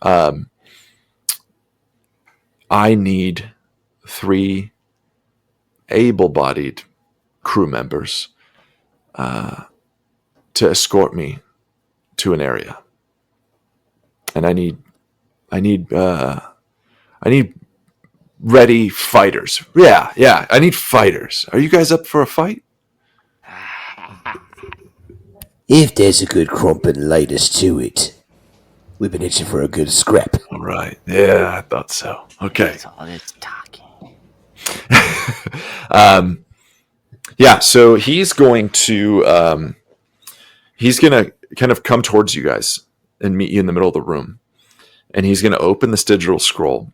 I need 3 able-bodied crew members to escort me to an area, and I need ready fighters. Yeah, I need fighters. Are you guys up for a fight? If there's a good crumpin' laid us to it, we've been itching for a good scrap. All right. Yeah, I thought so. Okay. That's all this talking. Yeah, so he's going to kind of come towards you guys and meet you in the middle of the room. and he's going to open this digital scroll.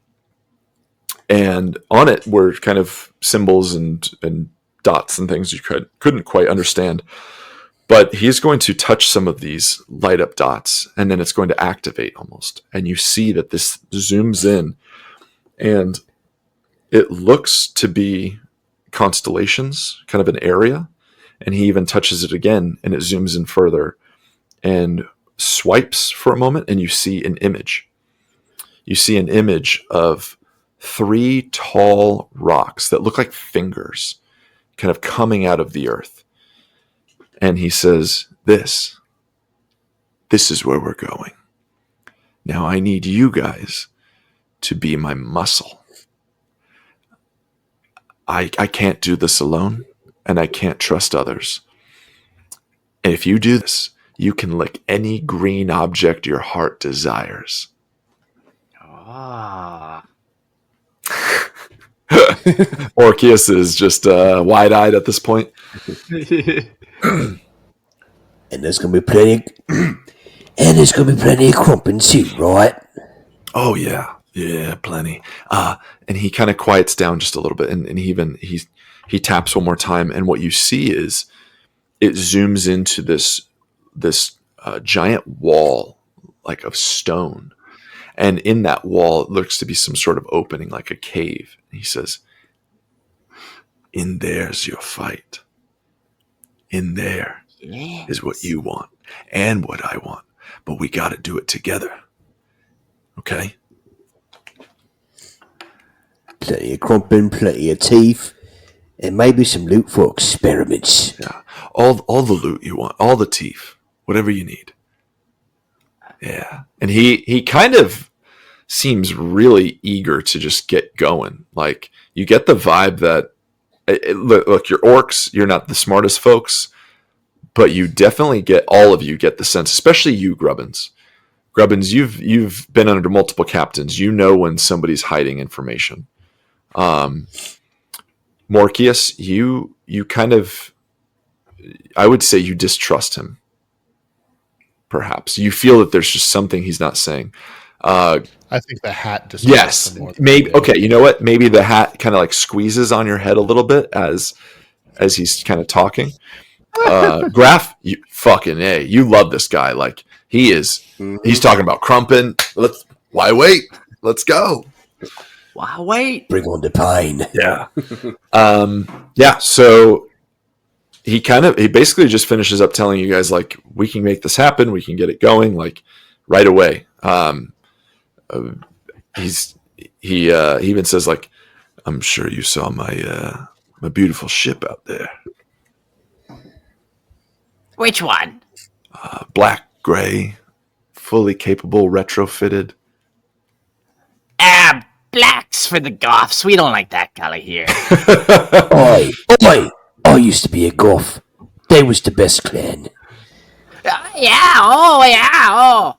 And on it were kind of symbols and dots and things you couldn't quite understand. But he's going to touch some of these light up dots, and then it's going to activate almost. And you see that this zooms in, and it looks to be constellations, kind of an area. And he even touches it again, and it zooms in further and swipes for a moment, and you see an image. You see an image of 3 tall rocks that look like fingers kind of coming out of the earth. And he says, this is where we're going. Now I need you guys to be my muscle. I can't do this alone, and I can't trust others. And if you do this, you can lick any green object your heart desires. Ah. Orkius is just wide-eyed at this point. And there's gonna be plenty. And there's gonna be plenty of crumping too, right? Oh yeah, plenty. And he kind of quiets down just a little bit, and he taps one more time, and what you see is it zooms into this giant wall, like of stone, and in that wall it looks to be some sort of opening, like a cave. And he says, "In there's your fight. In there is what you want and what I want, but we got to do it together. Okay." Plenty of crumping, plenty of teeth, and maybe some loot for experiments. Yeah, all the loot you want, all the teef, whatever you need. Yeah, and he kind of seems really eager to just get going. Like, you get the vibe that look, you're orcs, you're not the smartest folks, but you definitely all of you get the sense, especially you, Grubbins. Grubbins, you've been under multiple captains. You know when somebody's hiding information. Morkius, you kind of, I would say you distrust him. Perhaps you feel that there's just something he's not saying. I think the hat just yes, maybe. Okay, you know what? Maybe the hat kind of like squeezes on your head a little bit as he's kind of talking. Graf, you fucking A. You love this guy. Like, he's talking about crumping. Why wait? Let's go. Why wait? Bring on the pain. Yeah. Yeah. So he basically just finishes up telling you guys, like, we can make this happen. We can get it going, like, right away. He even says, like, I'm sure you saw my beautiful ship out there. Which one? Black, gray, fully capable, retrofitted. Blacks for the Goths. We don't like that color here. Oi! I used to be a Goth. They was the best clan. Yeah.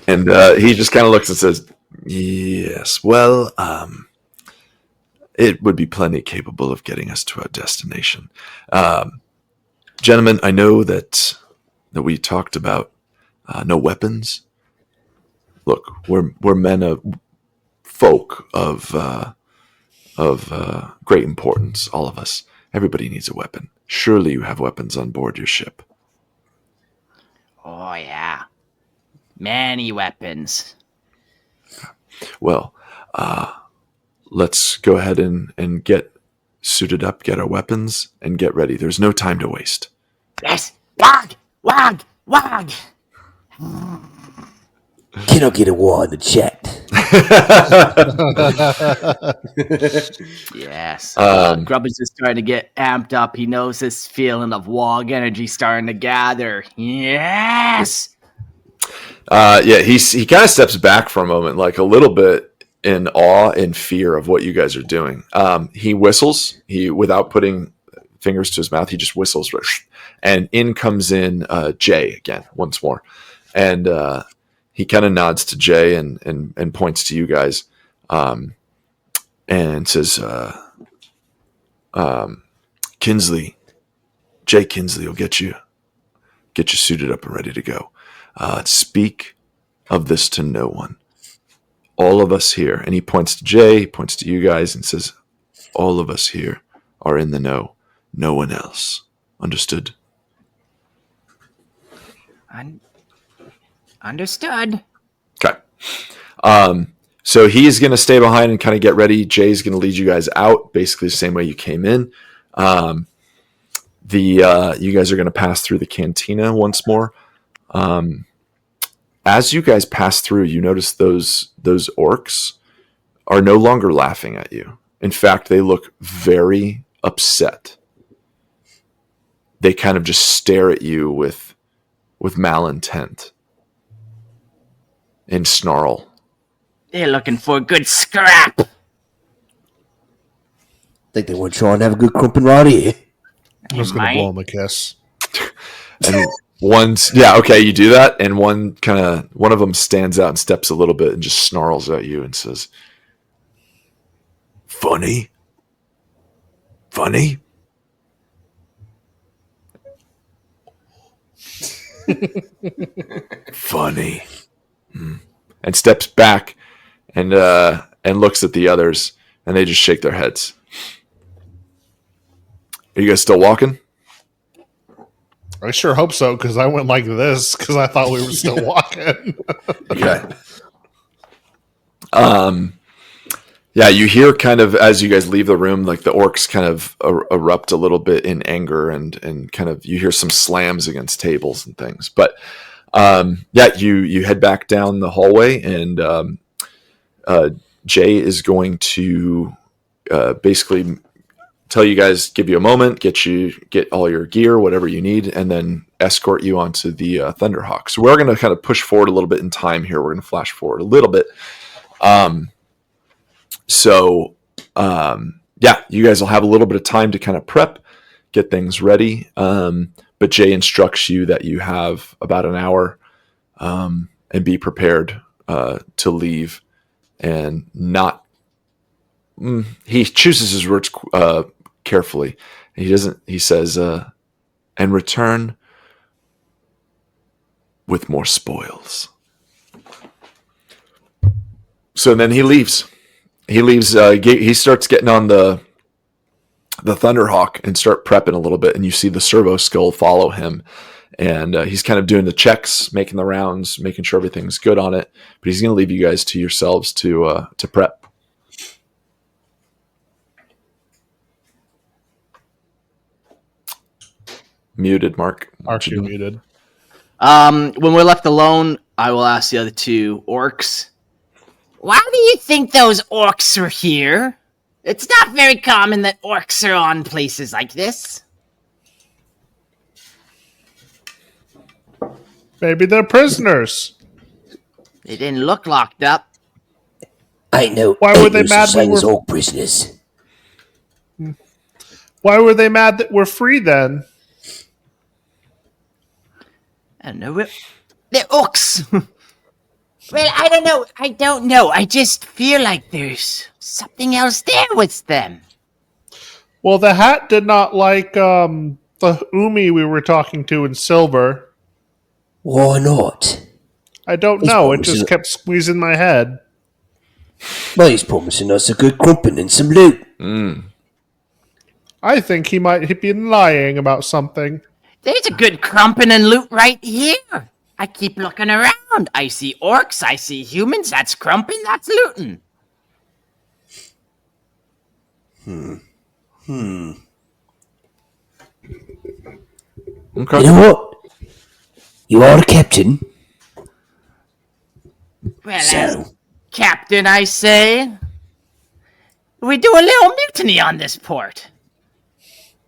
And he just kind of looks and says, yes, well, it would be plenty capable of getting us to our destination. Gentlemen, I know that we talked about no weapons. Look, we're men of folk of great importance, all of us. Everybody needs a weapon. Surely you have weapons on board your ship. Oh, yeah. Many weapons. Well, let's go ahead and get suited up, get our weapons, and get ready. There's no time to waste. Yes. WAAAGH! Can I get a war in the chat? Yes. Grubbins is starting to get amped up. He knows this feeling of WAAAGH energy starting to gather. Yes. Yeah, he kind of steps back for a moment, like a little bit in awe and fear of what you guys are doing. He whistles. Without putting fingers to his mouth, he just whistles, and in comes in Jay again once more, and he kind of nods to Jay and points to you guys, and says, Kinsley, Jay Kinsley will get you suited up and ready to go. Speak of this to no one. All of us here, and he points to Jay, points to you guys, and says, all of us here are in the know. No one else. Understood? Understood. Okay. So he's going to stay behind and kind of get ready. Jay's going to lead you guys out, basically the same way you came in. You guys are going to pass through the cantina once more. As you guys pass through, you notice those orcs are no longer laughing at you. In fact, they look very upset. They kind of just stare at you with malintent and snarl. They're looking for a good scrap. Think they want to try and have a good crumpin' right here. I'm just going to blow him a kiss. And okay, you do that, and one of them stands out and steps a little bit and just snarls at you and says, Funny? Funny? Funny. And steps back and looks at the others, and they just shake their heads. Are you guys still walking? I sure hope so, because I went like this, because I thought we were still walking. Okay. Yeah, you hear kind of, as you guys leave the room, like the orcs kind of erupt a little bit in anger, and kind of, you hear some slams against tables and things. But you head back down the hallway, and Jay is going to basically tell you guys, give you a moment, get all your gear, whatever you need, and then escort you onto the Thunderhawk. So we're going to kind of push forward a little bit in time here. We're going to flash forward a little bit. You guys will have a little bit of time to kind of prep, get things ready. But Jay instructs you that you have about an hour, and be prepared to leave, and not. He chooses his words carefully. He says, and return with more spoils. So then he leaves. He starts getting on the Thunderhawk and start prepping a little bit, and you see the servo skull follow him, and he's kind of doing the checks, making the rounds, making sure everything's good on it. But he's going to leave you guys to yourselves to prep. Muted, Mark. Aren't you muted? When we're left alone, I will ask the other two orcs. Why do you think those orcs are here? It's not very common that orcs are on places like this. Maybe they're prisoners. They didn't look locked up. I know. Why were they mad we were all prisoners? Why were they mad that we're free then? I don't know. They're orcs. Well, I don't know. I just feel like there's something else there with them. Well, the hat did not like the Umi we were talking to in silver. Why not? I don't know. It just kept squeezing my head. Well, he's promising us a good crumpin' and some loot. I think he might have been lying about something. There's a good crumpin' and loot right here. I keep looking around. I see orcs, I see humans. That's crumpin', that's lootin'. Okay. You know what? You are the captain. Well, So, Captain, I say, we do a little mutiny on this port.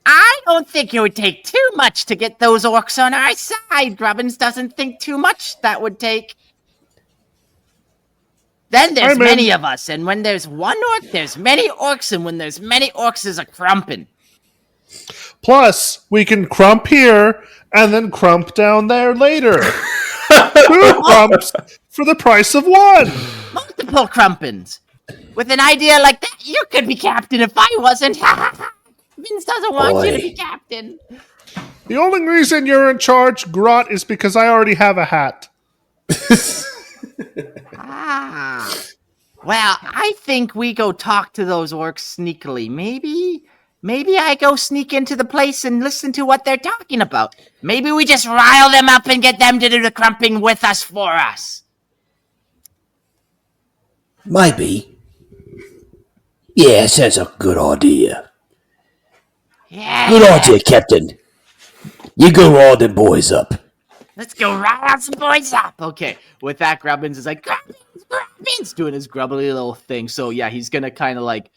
I don't think it would take too much to get those orcs on our side. Grubbins doesn't think too much that would take. Then there's many of us, and when there's one orc, there's many orcs, and when there's many orcs, there's a crumpin'. Plus, we can crump here and then crump down there later. 2 crumps for the price of 1. Multiple crumpins. With an idea like that, you could be captain if I wasn't. Vince doesn't want you to be captain. The only reason you're in charge, Grot, is because I already have a hat. Ah. Well, I think we go talk to those orcs sneakily. Maybe I go sneak into the place and listen to what they're talking about. Maybe we just rile them up and get them to do the crumping with us for us. Maybe. Yeah, sounds a good idea. Yeah. Good idea, Captain. You go rile them boys up. Let's go rile some boys up. Okay. With that, Grubbins is like, Grubbins, doing his grubbly little thing. So yeah, he's gonna kind of like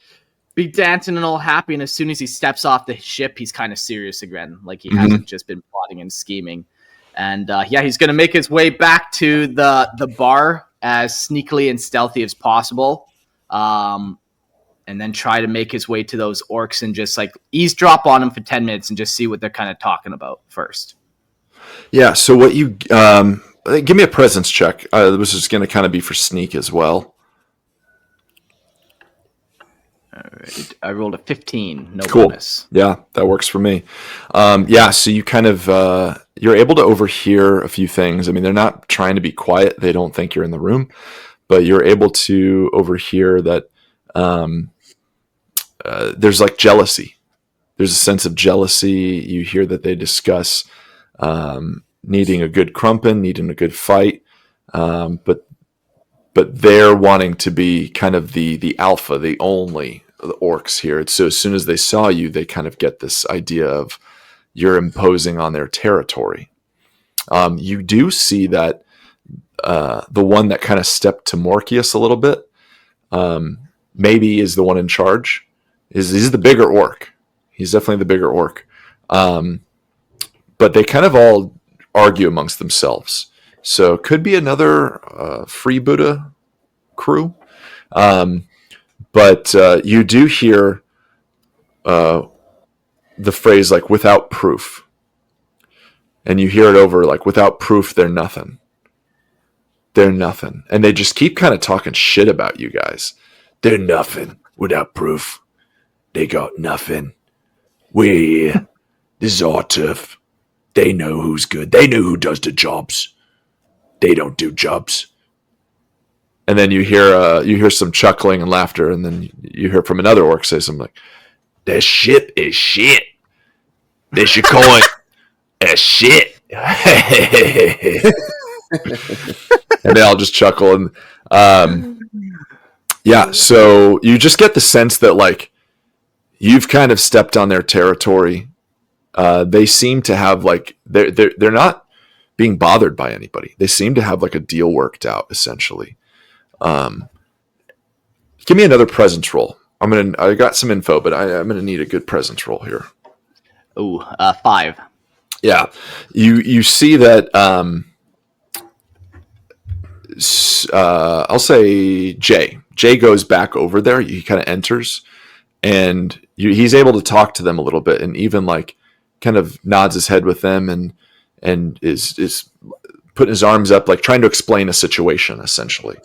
be dancing and all happy, and as soon as he steps off the ship, he's kind of serious again, like he hasn't just been plotting and scheming. And yeah, he's going to make his way back to the bar as sneakily and stealthy as possible, and then try to make his way to those orcs and just like eavesdrop on them for 10 minutes and just see what they're kind of talking about first. Yeah, so what you... give me a presence check. This is going to kind of be for sneak as well. All right. I rolled a 15. No Cool. bonus. Yeah, that works for me. Yeah, so you kind of you're able to overhear a few things. I mean, they're not trying to be quiet. They don't think you're in the room, but you're able to overhear that there's like jealousy. There's a sense of jealousy. You hear that they discuss needing a good crumpin, needing a good fight, but they're wanting to be kind of the alpha, the only the orcs here. And so as soon as they saw you, they kind of get this idea of you're imposing on their territory. You do see that the one that kind of stepped to Morkius a little bit, maybe is the one in charge. He's the bigger orc. He's definitely the bigger orc. But they kind of all argue amongst themselves. So it could be another Freeboota crew. But you do hear the phrase like without proof. And you hear it over like without proof, they're nothing. They're nothing. And they just keep kind of talking shit about you guys. They're nothing without proof. They got nothing. This is our turf. They know who's good. They know who does the jobs. They don't do jobs. And then you hear some chuckling and laughter, and then you hear from another orc say something like, "Their ship is shit. They should call it a shit." And they all just chuckle. And yeah, so you just get the sense that like you've kind of stepped on their territory. They seem to have like they're not being bothered by anybody. They seem to have like a deal worked out essentially. Give me another presence roll. I got some info, but I'm gonna need a good presence roll here. Ooh, 5. Yeah, you see that. I'll say Jay. Jay goes back over there. He kind of enters, and he's able to talk to them a little bit, and even like kind of nods his head with them, and is putting his arms up, like trying to explain a situation essentially.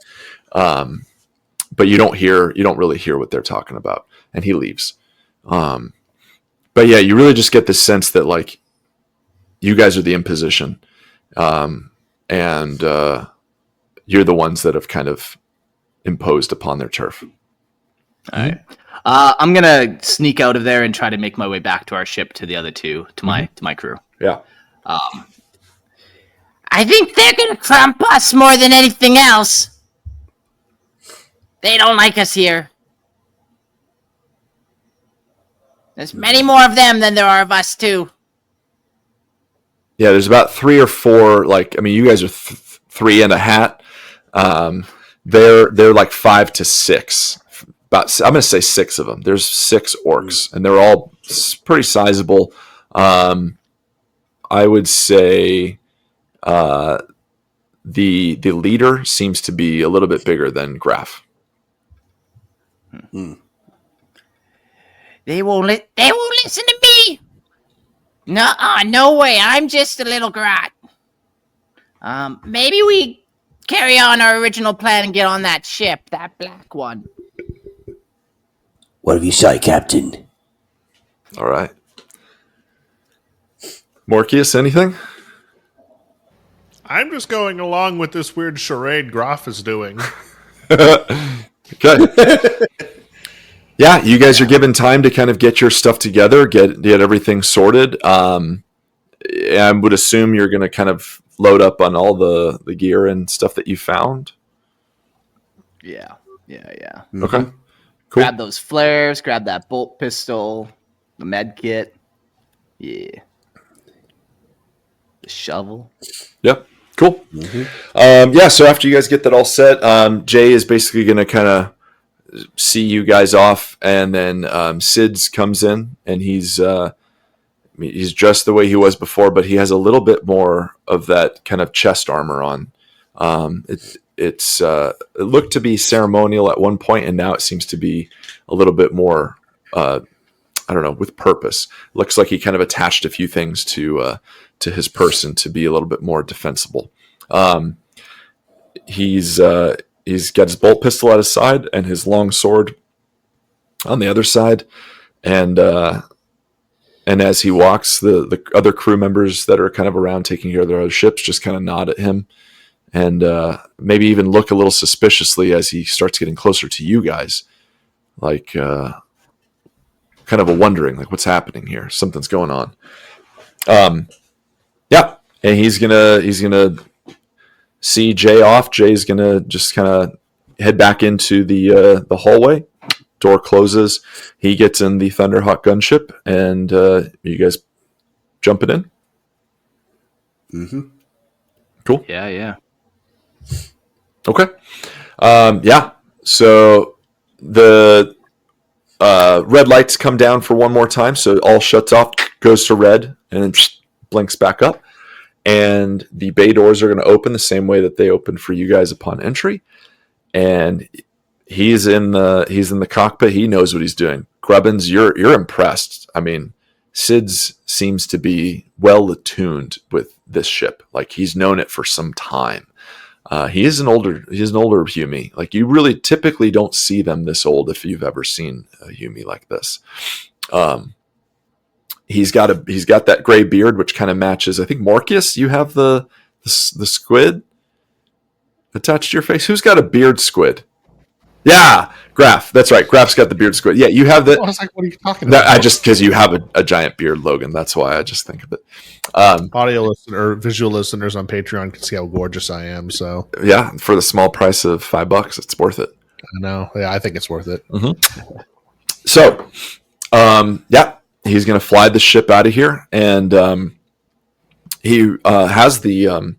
But you don't really hear what they're talking about, and he leaves. But yeah, you really just get this sense that like you guys are the imposition, and you're the ones that have kind of imposed upon their turf. All right. I'm gonna sneak out of there and try to make my way back to our ship, to the other two, to my crew. Yeah. I think they're gonna crump us more than anything else. They don't like us here. There's many more of them than there are of us, too. Yeah, there's about 3 or 4. Like, I mean, you guys are 3 in a hat. They're like 5 to 6. I'm going to say 6 of them. There's 6 orcs, and they're all pretty sizable. I would say the leader seems to be a little bit bigger than Graf. They won't listen to me. No way. I'm just a little grat. Maybe we carry on our original plan and get on that ship, that black one. Whatever you say, Captain. All right. Morkius, anything? I'm just going along with this weird charade Groff is doing. Good. Yeah, you guys are given time to kind of get your stuff together, get everything sorted. I would assume you're going to kind of load up on all the gear and stuff that you found. Yeah. Okay. Cool. Grab those flares, grab that bolt pistol, the med kit. Yeah. The shovel. Yep. Cool. So after you guys get that all set, Jay is basically going to kind of see you guys off, and then Sid's comes in, and he's dressed the way he was before, but he has a little bit more of that kind of chest armor on. It looked to be ceremonial at one point, and now it seems to be a little bit more, with purpose. Looks like he kind of attached a few things to his person to be a little bit more defensible. He's got his bolt pistol at his side and his long sword on the other side, and as he walks, the other crew members that are kind of around taking care of their other ships just kind of nod at him, and maybe even look a little suspiciously as he starts getting closer to you guys, like kind of a wondering, like, what's happening here? Something's going on. And he's gonna see Jay off. Jay's gonna just kind of head back into the hallway. Door closes. He gets in the Thunderhawk gunship, and you guys jumping in. Mm-hmm. Cool. Yeah. Okay. So the red lights come down for one more time. So it all shuts off, goes to red, and then blinks back up. And the bay doors are going to open the same way that they opened for you guys upon entry. And he's in the cockpit. He knows what he's doing. Grubbins, you're impressed. I mean, Sid's seems to be well attuned with this ship. Like, he's known it for some time. He's an older Hume. Like, you really typically don't see them this old if you've ever seen a Hume like this. He's got that gray beard, which kind of matches. I think Morcius, you have the squid attached to your face. Who's got a beard squid? Yeah, Graf. That's right. Graf's got the beard squid. Yeah, you have the. I was like, what are you talking about? I just, because you have a giant beard, Logan. That's why I just think of it. Audio listener, visual listeners on Patreon can see how gorgeous I am. So yeah, for the small price of $5, it's worth it. I know. Yeah, I think it's worth it. Mm-hmm. So, he's going to fly the ship out of here, and he has the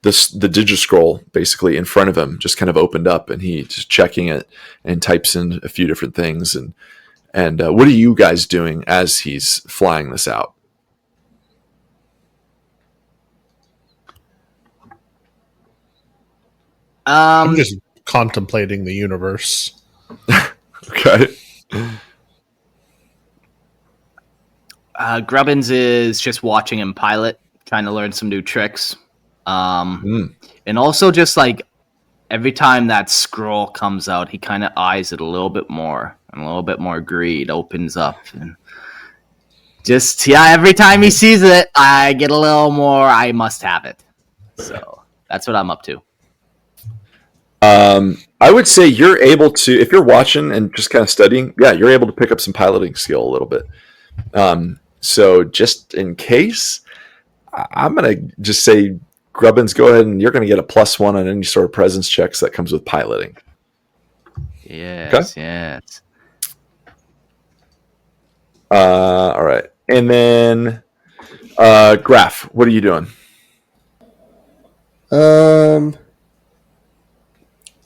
digiscroll basically in front of him, just kind of opened up, and he's just checking it and types in a few different things. And what are you guys doing as he's flying this out? I'm just contemplating the universe. Okay. Grubbins is just watching him pilot, trying to learn some new tricks. And also just like every time that scroll comes out, he kind of eyes it a little bit more, and a little bit more greed opens up. And just, every time he sees it, I get a little more, I must have it. So that's what I'm up to. I would say you're able to, if you're watching and just kind of studying, you're able to pick up some piloting skill a little bit. So just in case, I'm going to just say, Grubbins, go ahead, and you're going to get a +1 on any sort of presence checks that comes with piloting. Yes, yes. All right. And then, Graf, what are you doing?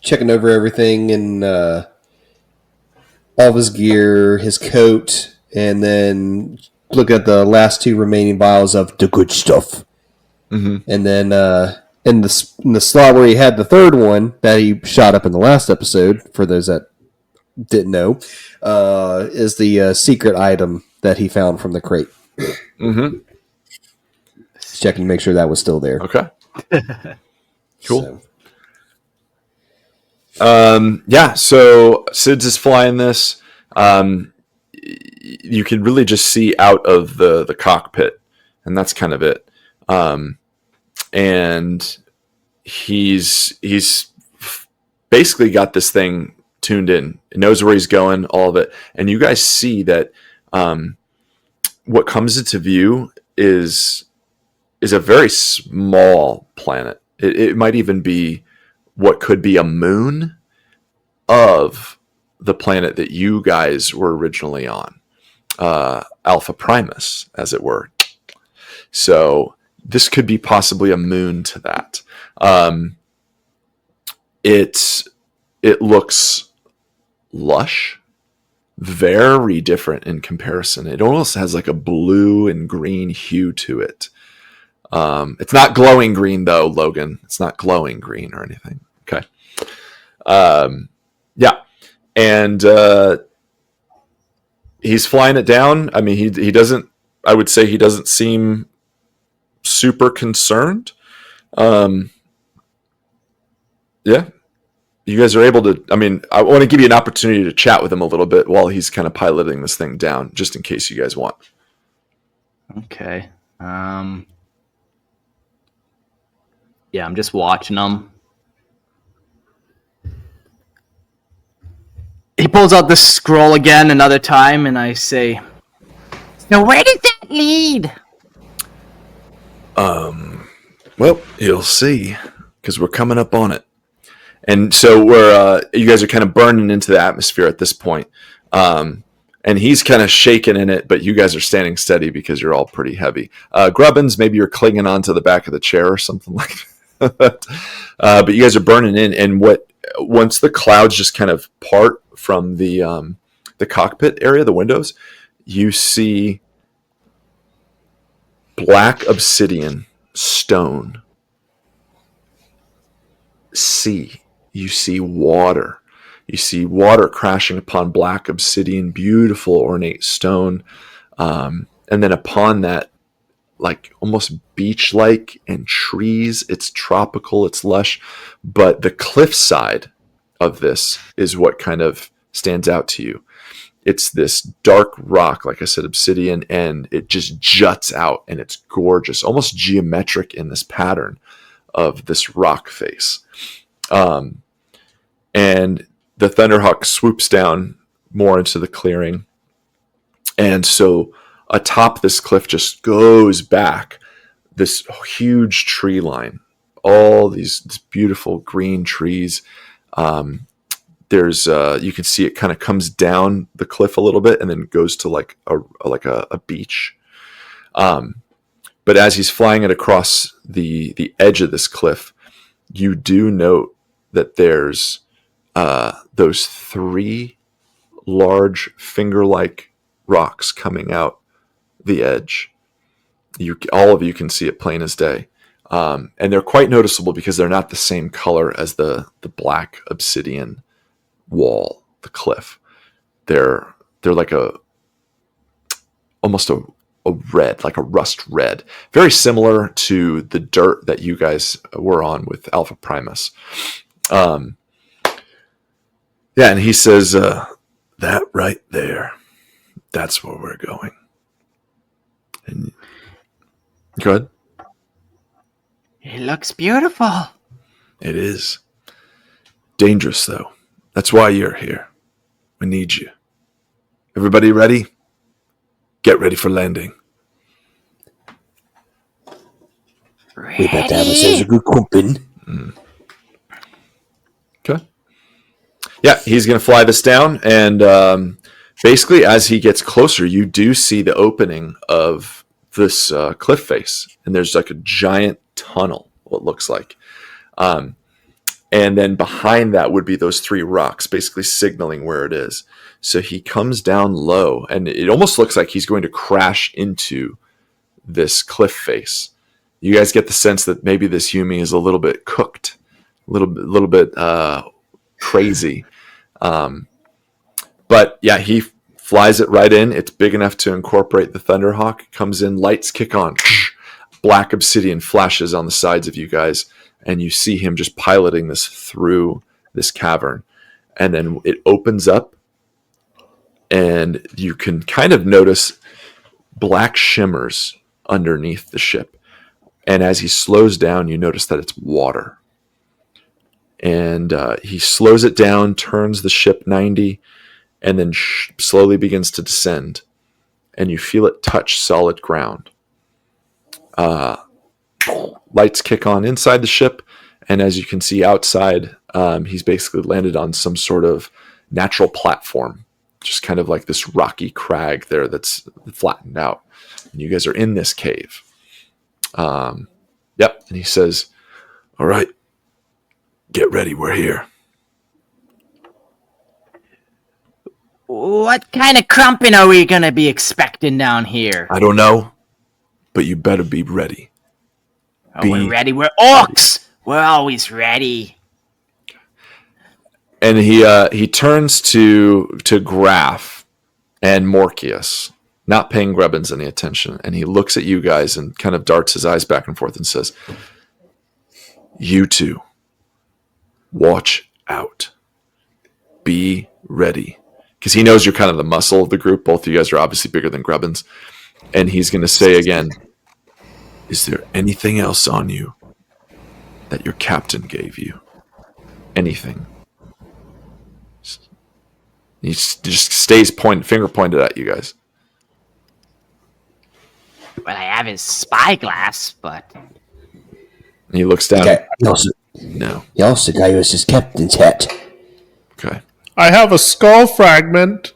Checking over everything and all of his gear, his coat, and then look at the last 2 remaining vials of the good stuff. Mm-hmm. And then in the slot where he had the 3rd one that he shot up in the last episode, for those that didn't know, is the secret item that he found from the crate. Mm-hmm. Checking to make sure that was still there. Okay. Cool. So. So Sid's is flying this. You can really just see out of the cockpit, and that's kind of it. and he's basically got this thing tuned in. It knows where he's going, all of it. And you guys see that what comes into view is a very small planet. It might even be what could be a moon of the planet that you guys were originally on, Alpha Primus, as it were. So this could be possibly a moon to that. It looks lush, very different in comparison. It almost has like a blue and green hue to it. It's not glowing green though, Logan. It's not glowing green or anything. Okay. Yeah. And he's flying it down. I mean, he doesn't, I would say he doesn't seem super concerned. Yeah. You guys are able to, I mean, I want to give you an opportunity to chat with him a little bit while he's kind of piloting this thing down, just in case you guys want. Okay. Yeah, I'm just watching him. He pulls out the scroll again another time, and I say, So where does that lead? Well, you'll see, because we're coming up on it. And so you guys are kind of burning into the atmosphere at this point. And he's kind of shaking in it, but you guys are standing steady because you're all pretty heavy. Grubbins, maybe you're clinging onto the back of the chair or something like that. But you guys are burning in, and once the clouds just kind of part from the cockpit area, the windows, you see black obsidian stone. Sea. You see water. You see water crashing upon black obsidian, beautiful ornate stone. And then upon that, like almost beach-like, and trees. It's tropical, it's lush. But the cliffside of this is what kind of stands out to you. It's this dark rock, like I said, obsidian, and it just juts out, and it's gorgeous, almost geometric in this pattern of this rock face. And the Thunderhawk swoops down more into the clearing. And so atop this cliff just goes back this huge tree line, all these beautiful green trees. There's you can see it kind of comes down the cliff a little bit and then goes to like a beach. But as he's flying it across the edge of this cliff, you do note that there's those three large finger-like rocks coming out the edge. All of you can see it plain as day. And they're quite noticeable because they're not the same color as the black obsidian wall, the cliff. They're like almost a red, like a rust red, very similar to the dirt that you guys were on with Alpha Primus. Yeah, and he says, that right there, that's where we're going. And go ahead. It looks beautiful. It is. Dangerous, though. That's why you're here. We need you. Everybody ready? Get ready for landing. We better have ourselves a good company. Okay. Yeah, he's going to fly this down, and basically as he gets closer, you do see the opening of this cliff face, and there's like a giant tunnel, what looks like. And then behind that would be those three rocks, basically signaling where it is. So he comes down low, and it almost looks like he's going to crash into this cliff face. You guys get the sense that maybe this Yumi is a little bit cooked, a little bit crazy. But yeah, he flies it right in. It's big enough to incorporate the Thunderhawk. Comes in, lights kick on. Black obsidian flashes on the sides of you guys, and you see him just piloting this through this cavern. And then it opens up, and you can kind of notice black shimmers underneath the ship. And as he slows down, you notice that it's water. And he slows it down, turns the ship 90, and then slowly begins to descend. And you feel it touch solid ground. Lights kick on inside the ship, and as you can see outside, he's basically landed on some sort of natural platform, just kind of like this rocky crag there that's flattened out. And you guys are in this cave. Yep. And he says, "All right, get ready. We're here." What kind of crumping are we gonna be expecting down here? I don't know, but you better be ready. We're ready. We're orcs. We're always ready. And he turns to Graf and Morkius, not paying Grebbins any attention, and he looks at you guys and kind of darts his eyes back and forth and says, "You two, watch out. Be ready." Because he knows you're kind of the muscle of the group. Both of you guys are obviously bigger than Grebbins. And he's going to say again, "Is there anything else on you that your captain gave you? Anything?" He just stays finger pointed at you guys. Well, I have his spyglass, but... And he looks down. Okay. No. He also gave us his captain's hat. Okay. I have a skull fragment.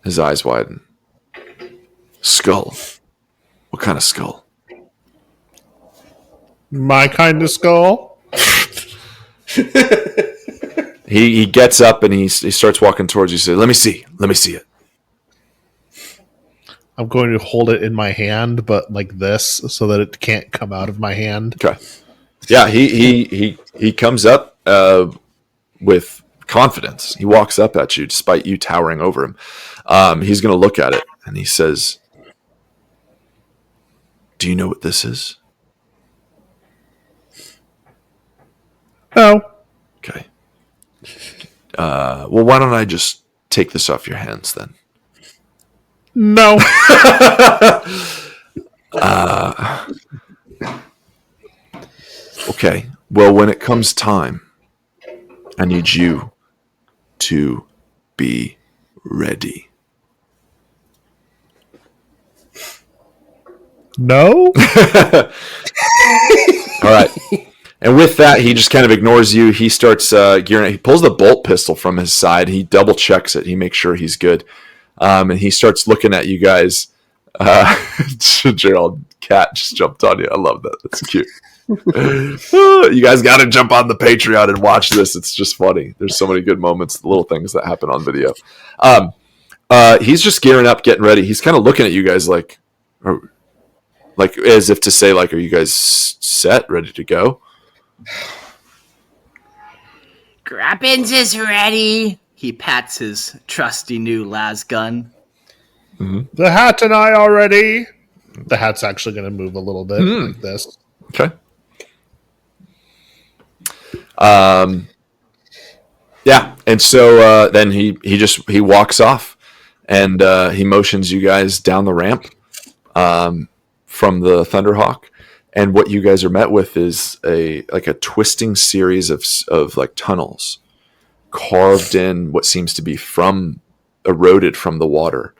His eyes widen. Skull. What kind of skull? My kind of skull. He gets up and he starts walking towards you. He says, Let me see it." I'm going to hold it in my hand, but like this, so that it can't come out of my hand. Okay. Yeah, he comes up with confidence. He walks up at you despite you towering over him. He's going to look at it and he says, "Do you know what this is?" No. Okay. Well, why don't I just take this off your hands then? No. Okay. Well, when it comes time, I need you to be ready. No? All right. And with that, he just kind of ignores you. He starts gearing. He pulls the bolt pistol from his side. He double checks it. He makes sure he's good. And he starts looking at you guys. Gerald, cat just jumped on you. I love that. That's cute. You guys got to jump on the Patreon and watch this. It's just funny. There's so many good moments, little things that happen on video. He's just gearing up, getting ready. He's kind of looking at you guys like as if to say, like, "Are you guys set, ready to go?" Grebbins is ready. He pats his trusty new las gun. The hat and I already. The hat's actually going to move a little bit like this. Okay. Yeah, and so then he walks off, and he motions you guys down the ramp from the Thunderhawk, and what you guys are met with is a twisting series of like tunnels carved in what seems to be eroded from the water.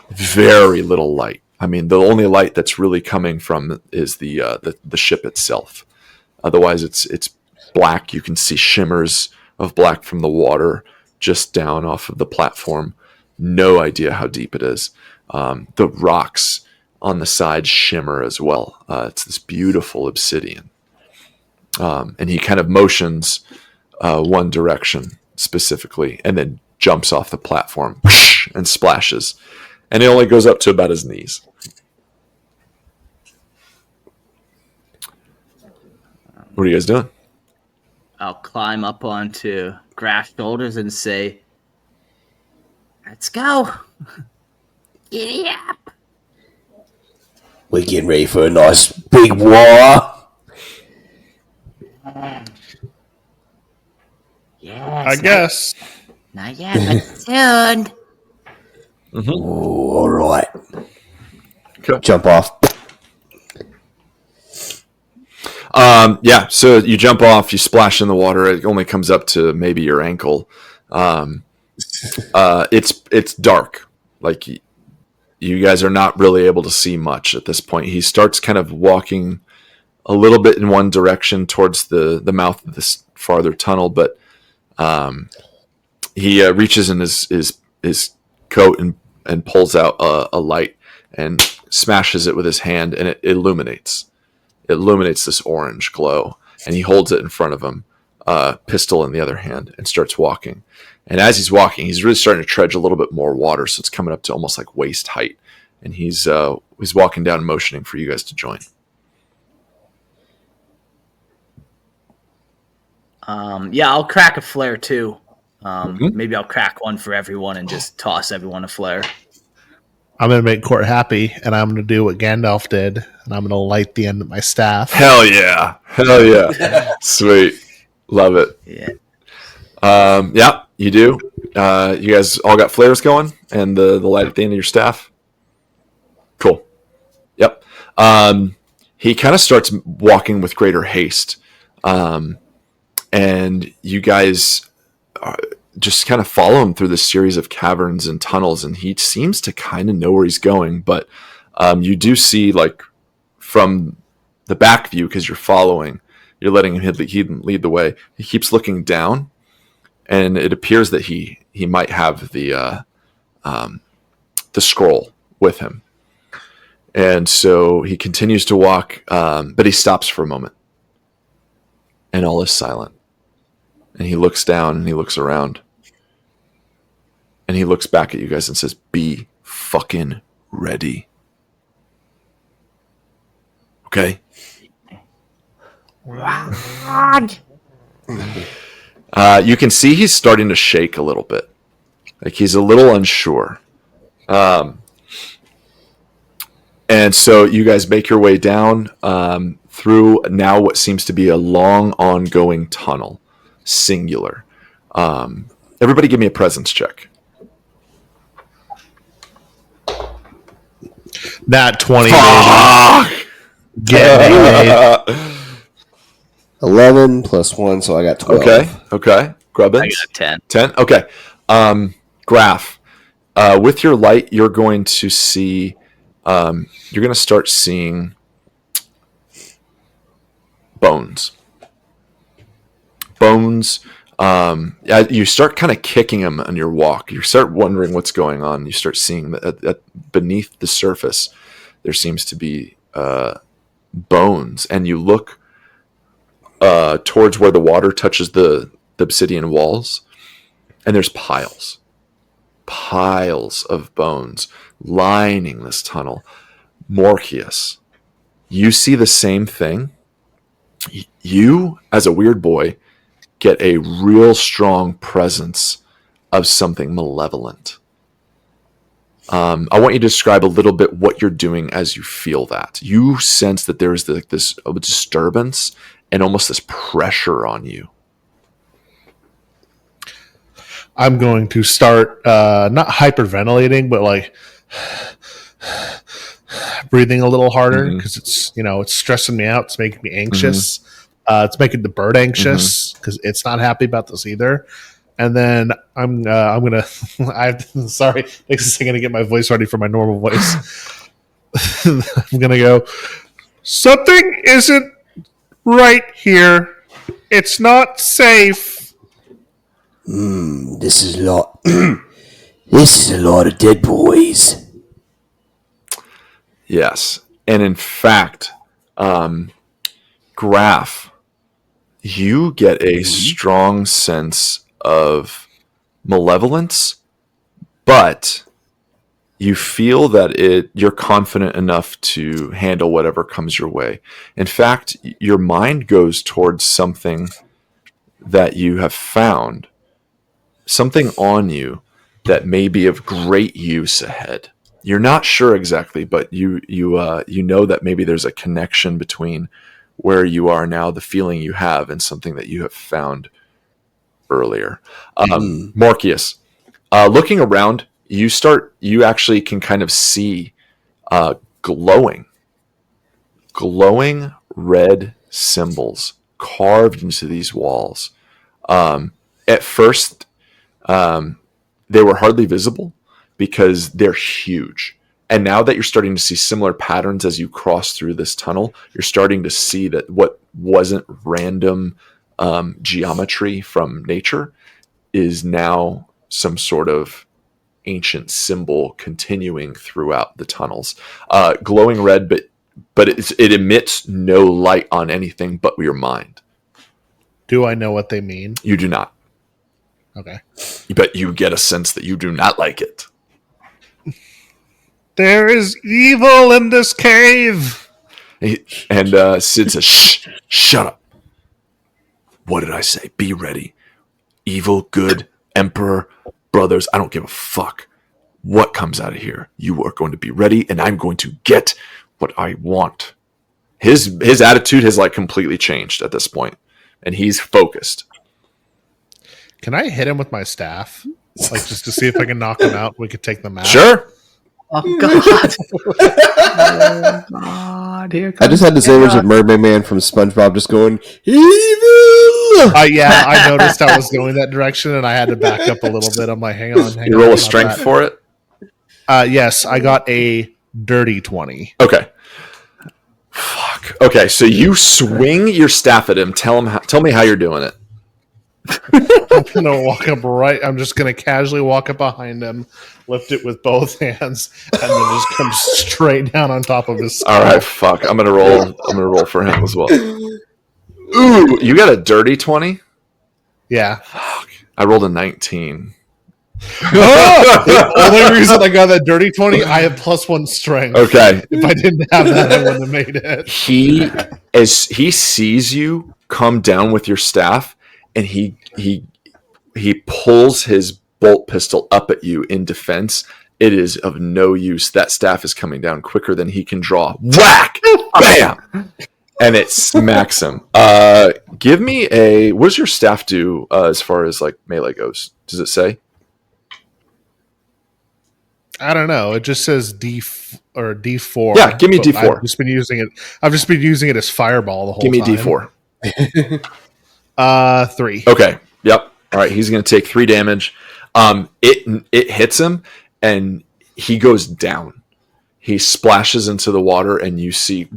Very little light. I mean, the only light that's really coming from is the ship itself. Otherwise, it's black. You can see shimmers of black from the water just down off of the platform. No idea how deep it is. The rocks on the side shimmer as well. It's this beautiful obsidian. And he kind of motions one direction specifically and then jumps off the platform and splashes. And it only goes up to about his knees. What are you guys doing? I'll climb up onto Graf's shoulders and say, "Let's go. Giddy up." We're getting ready for a nice big war. Yes. I guess. Not yet, but soon. Ooh, all right. Okay. Jump off. Yeah. So you jump off, you splash in the water. It only comes up to maybe your ankle. It's dark. Like you guys are not really able to see much at this point. He starts kind of walking a little bit in one direction towards the mouth of this farther tunnel, but he reaches in his coat and pulls out a light and smashes it with his hand, and it illuminates this orange glow, and he holds it in front of him, pistol in the other hand, and starts walking. And as he's walking, he's really starting to trudge a little bit more water, so it's coming up to almost like waist height. And he's walking down, motioning for you guys to join. Yeah, I'll crack a flare too. Maybe I'll crack one for everyone and just toss everyone a flare. I'm going to make Court happy, and I'm going to do what Gandalf did, and I'm going to light the end of my staff. Hell yeah. Sweet. Love it. Yeah. Yeah, you do. You guys all got flares going and the light at the end of your staff? Cool. Yep. He kind of starts walking with greater haste. And you guys just kind of follow him through this series of caverns and tunnels, and he seems to kind of know where he's going. But you do see, like, from the back view, because you're letting him lead the way. He keeps looking down, and it appears that he might have the scroll with him. And so he continues to walk, but he stops for a moment, and all is silent. And he looks down and he looks around, and he looks back at you guys and says, "Be fucking ready." Okay? You can see he's starting to shake a little bit. Like he's a little unsure. And so you guys make your way down through now what seems to be a long ongoing tunnel. Singular. Everybody give me a presence check. Not 20. Get me. 11 plus 1, so I got 12. Okay. Grubbins? I got 10. 10? Okay. Graph. With your light, you're going to see... you're going to start seeing bones. You start kind of kicking them on your walk. You start wondering what's going on. You start seeing that beneath the surface, there seems to be bones. And you look towards where the water touches the obsidian walls, and there's piles of bones lining this tunnel. Morpheus, you see the same thing. You, as a weird boy, get a real strong presence of something malevolent. I want you to describe a little bit what you're doing as you feel that. You sense that there is this disturbance and almost this pressure on you. I'm going to start not hyperventilating, but like breathing a little harder because it's stressing me out. It's making me anxious. It's making the bird anxious because it's not happy about this either. And then I'm gonna. Sorry, takes a second to get my voice ready for my normal voice. I'm gonna go. Something isn't right here. It's not safe. This is a lot. This is a lot of dead boys. Yes, and in fact, Graph, you get a strong sense of malevolence, but you feel that you're confident enough to handle whatever comes your way. In fact, your mind goes towards something that you have found, something on you that may be of great use ahead. You're not sure exactly, but you know that maybe there's a connection between where you are now, the feeling you have, and something that you have found earlier. Morpheus, looking around, you actually can kind of see glowing red symbols carved into these walls. At first, they were hardly visible because they're huge. And now that you're starting to see similar patterns as you cross through this tunnel, you're starting to see that what wasn't random geometry from nature is now some sort of ancient symbol continuing throughout the tunnels. Glowing red, but it emits no light on anything but your mind. Do I know what they mean? You do not. Okay. But you get a sense that you do not like it. There is evil in this cave. And Sid says, "Shh, shut up. What did I say? Be ready. Evil, good, emperor, brothers, I don't give a fuck what comes out of here. You are going to be ready, and I'm going to get what I want." His attitude has like completely changed at this point, and he's focused. Can I hit him with my staff? Like, just to see if I can knock him out? We could take the map. Sure. Oh God! Oh God! Here comes I just had this image of Mermaid Man from SpongeBob just going, evil! Yeah, I noticed I was going that direction, and I had to back up a little bit. I'm like, hang on. You roll a strength for it? Yes, I got a dirty 20. Okay. Fuck. Okay, so you swing your staff at him. Tell me how you're doing it. I'm gonna walk up right. I'm just gonna casually walk up behind him, lift it with both hands, and then just come straight down on top of his skull. All right, fuck. I'm gonna roll for him as well. Ooh, you got a dirty 20? Yeah. Fuck. I rolled a 19. The only reason I got that dirty 20, I have +1 strength. Okay. If I didn't have that, I wouldn't have made it. As he sees you come down with your staff, and he pulls his bolt pistol up at you in defense. It is of no use. That staff is coming down quicker than he can draw. Whack! Bam! And it smacks him. Give me a... What does your staff do as far as like melee goes? Does it say? I don't know. It just says D4. Yeah, give me D4. I've just been using it as fireball the whole Give me time. D4. 3. Okay. Yep. All right. He's going to take 3 damage. It hits him, and he goes down. He splashes into the water, and you see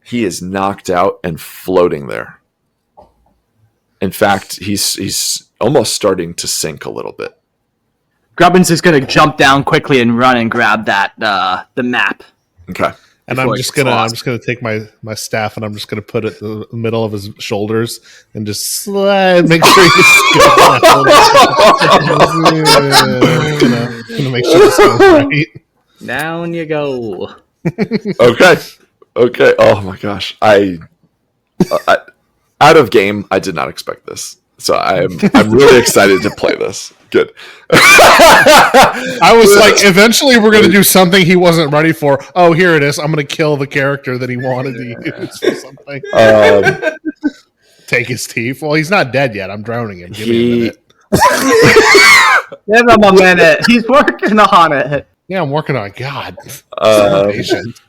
he is knocked out and floating there. In fact, he's almost starting to sink a little bit. Grubbins is going to jump down quickly and run and grab that the map. Okay. And I'm just gonna take my staff and I'm just gonna put it in the middle of his shoulders and just slide, make sure he's gonna make sure this goes right. Down you go. Okay. Oh my gosh. I out of game, I did not expect this. So I'm really excited to play this. Good. I was like, eventually we're going to do something he wasn't ready for. Oh, here it is. I'm going to kill the character that he wanted to use for something. Take his teeth. Well, he's not dead yet. I'm drowning him. Give me a minute. Give him a minute. He's working on it. Yeah, I'm working on it. God. So patient.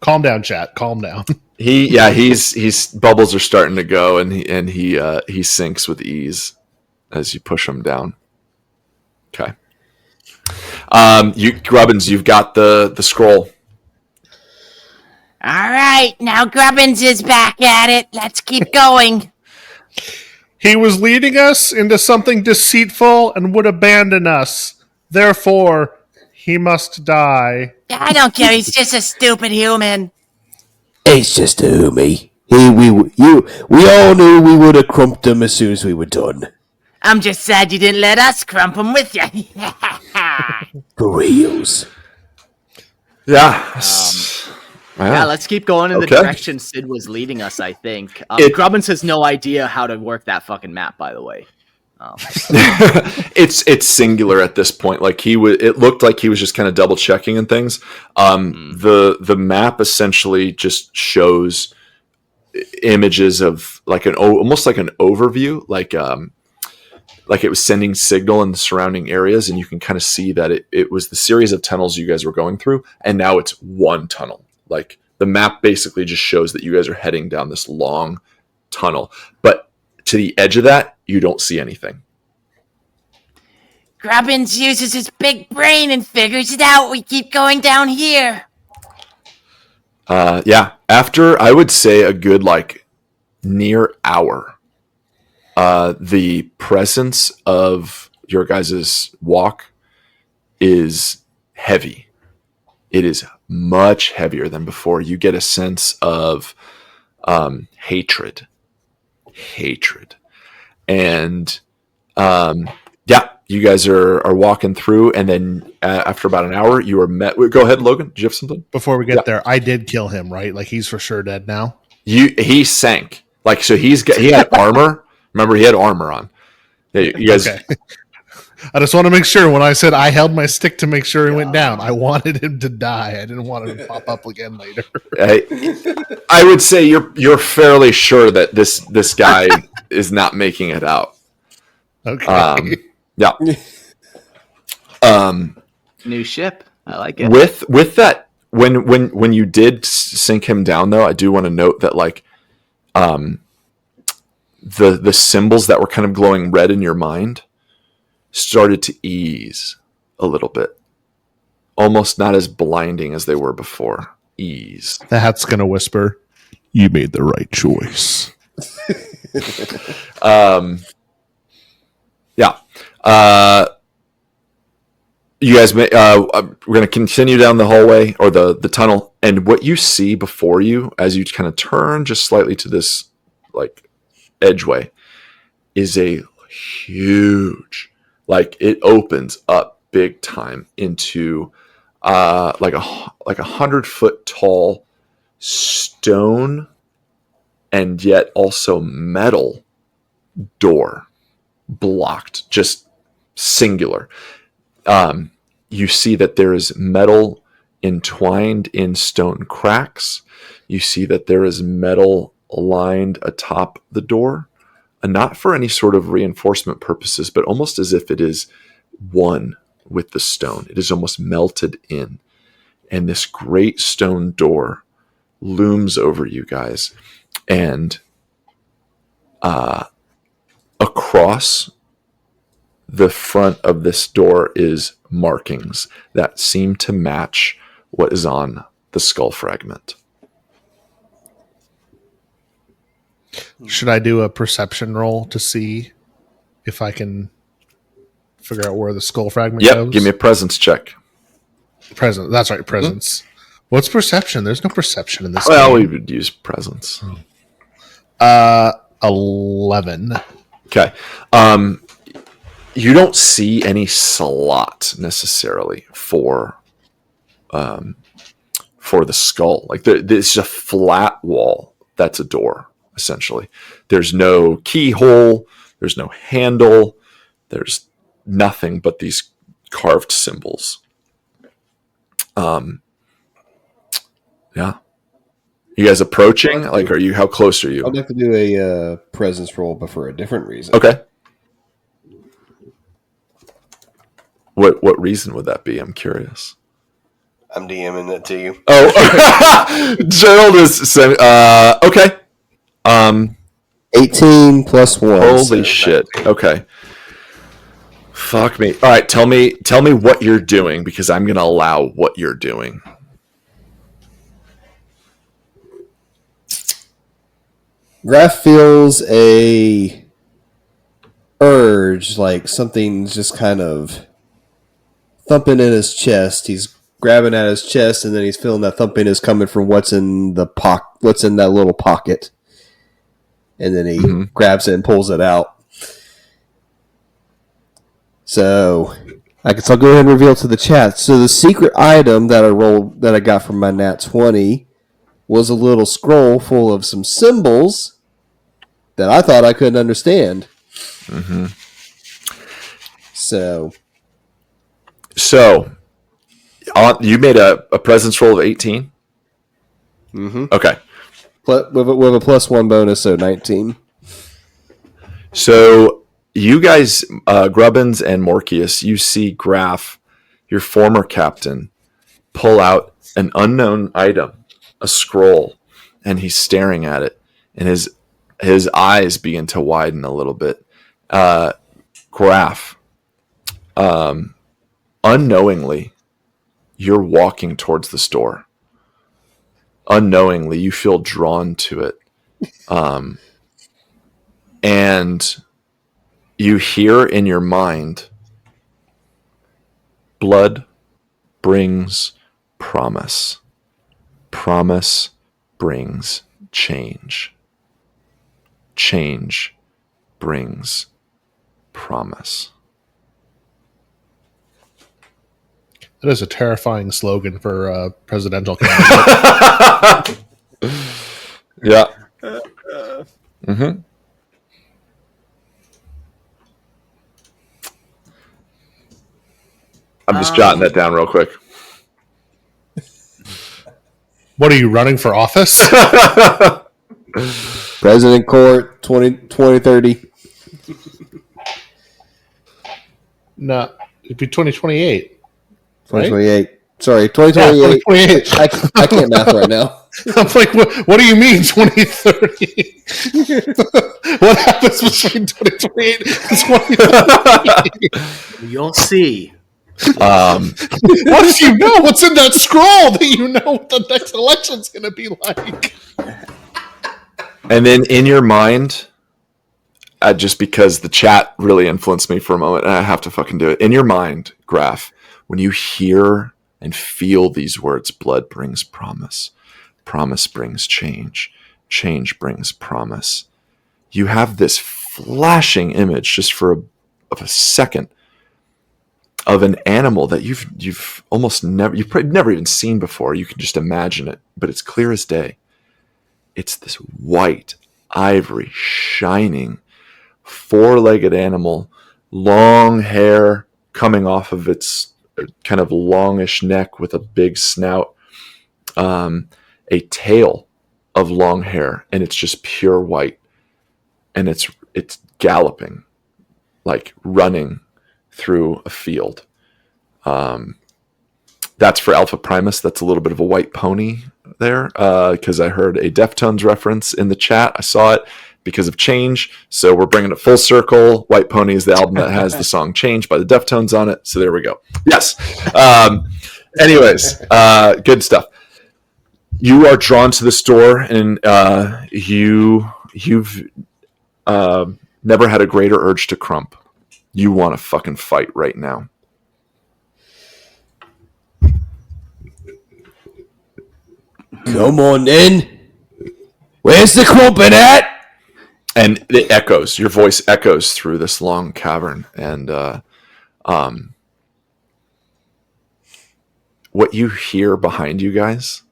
Calm down, chat. Calm down. He's bubbles are starting to go, and he sinks with ease as you push him down. Okay. Grubbins, you've got the scroll. All right, now Grubbins is back at it. Let's keep going. He was leading us into something deceitful and would abandon us. Therefore, he must die. I don't care. He's just a stupid human. It's just a homie. We all knew we would have crumped him as soon as we were done. I'm just sad you didn't let us crump him with you. For reals. Yeah. Yeah, let's keep going in the direction Sid was leading us, I think. Grubbins has no idea how to work that fucking map, by the way. It's singular at this point. Like it looked like he was just kind of double checking and things. The map essentially just shows images of like almost like an overview, like it was sending signal in the surrounding areas, and you can kind of see that it was the series of tunnels you guys were going through, and now it's one tunnel. Like The map basically just shows that you guys are heading down this long tunnel. But to the edge of that, you don't see anything. Grubbins uses his big brain and figures it out. We keep going down here. Yeah. After, I would say, a good, near hour, the presence of your guys' walk is heavy. It is much heavier than before. You get a sense of hatred. And yeah, you guys are walking through, and then after about an hour, you are met. Go ahead, Logan. Do you have something? Before we get there, I did kill him, right? Like, he's for sure dead now. He sank. So he had armor. Remember, he had armor on. You guys. Okay. I just want to make sure when I said I held my stick to make sure he went down, I wanted him to die. I didn't want him to pop up again later. I would say you're fairly sure that this guy is not making it out. Okay. Yeah. New ship. I like it. With that, when you did sink him down, though, I do want to note that the symbols that were kind of glowing red in your mind started to ease a little bit, almost not as blinding as they were before. Ease. The hat's gonna whisper, "You made the right choice." Yeah. You guys may, we're going to continue down the hallway or the tunnel, and what you see before you as you kind of turn just slightly to this edgeway is a huge, it opens up big time into a 100-foot tall stone and yet also metal door, blocked, just singular. You see that there is metal entwined in stone cracks. You see that there is metal lined atop the door, and not for any sort of reinforcement purposes, but almost as if it is one with the stone. It is almost melted in. And this great stone door looms over you guys. And across the front of this door is markings that seem to match what is on the skull fragment. Should I do a perception roll to see if I can figure out where the skull fragment goes? Give me a presence check. Presence. That's right, presence. What's perception? There's no perception in this Well, we game. would use presence. 11. Okay. You don't see any slot necessarily for the skull. It's a flat wall. That's a door, essentially. There's no keyhole. There's no handle. There's nothing but these carved symbols. Yeah. You guys approaching? How close are you? I'd like to do a presence roll, but for a different reason. Okay. What reason would that be? I'm curious. I'm DMing it to you. Oh, Gerald is saying, okay. 18 plus 1. Holy shit. Okay. Fuck me. All right, tell me what you're doing, because I'm going to allow what you're doing. Graf feels a urge, like something's just kind of thumping in his chest. He's grabbing at his chest, and then he's feeling that thumping is coming from what's in that little pocket. And then he grabs it and pulls it out. So, I guess I'll go ahead and reveal to the chat. So the secret item that I got from my Nat 20 was a little scroll full of some symbols that I thought I couldn't understand. Mm-hmm. So you made a presence roll of 18? Mm-hmm. Okay. With a plus 1 bonus, so 19. So you guys, Grubbins and Morkius, you see Graf, your former captain, pull out an unknown item a scroll, and he's staring at it, and his eyes begin to widen a little bit. Graph, unknowingly, you're walking towards the store. Unknowingly, you feel drawn to it. And you hear in your mind, blood brings promise. Promise brings change. Change brings promise. That is a terrifying slogan for a presidential candidate. Yeah. Mm-hmm. I'm just jotting that down real quick. What are you running for office? President Court 2030. No, it'd be 2028. 2028. Sorry, 2028. Yeah, 2028. I can't math right now. I'm like, what do you mean 2030? What happens between 2028 and 2030? You'll see. What if you know what's in that scroll that you know what the next election's going to be like? And then in your mind, just because the chat really influenced me for a moment, and I have to fucking do it. In your mind, Graph, when you hear and feel these words, blood brings promise. Promise brings change. Change brings promise. You have this flashing image just for a second of an animal that you've probably never even seen before. You can just imagine it, but it's clear as day. It's this white, ivory, shining, four-legged animal, long hair coming off of its kind of longish neck with a big snout, a tail of long hair, and it's just pure white, and it's galloping, like running through a field. That's for Alpha Primus. That's a little bit of a white pony there, because I heard a Deftones reference in the chat. I saw it because of Change, so we're bringing it full circle. White Pony is the album that has the song Change by the Deftones on it, so there we go. Yes. Anyways, good stuff. You are drawn to the store, and you've never had a greater urge to crump. You want to fucking fight right now. Come on then. Where's the crumpet at? And it echoes. Your voice echoes through this long cavern, and what you hear behind you guys.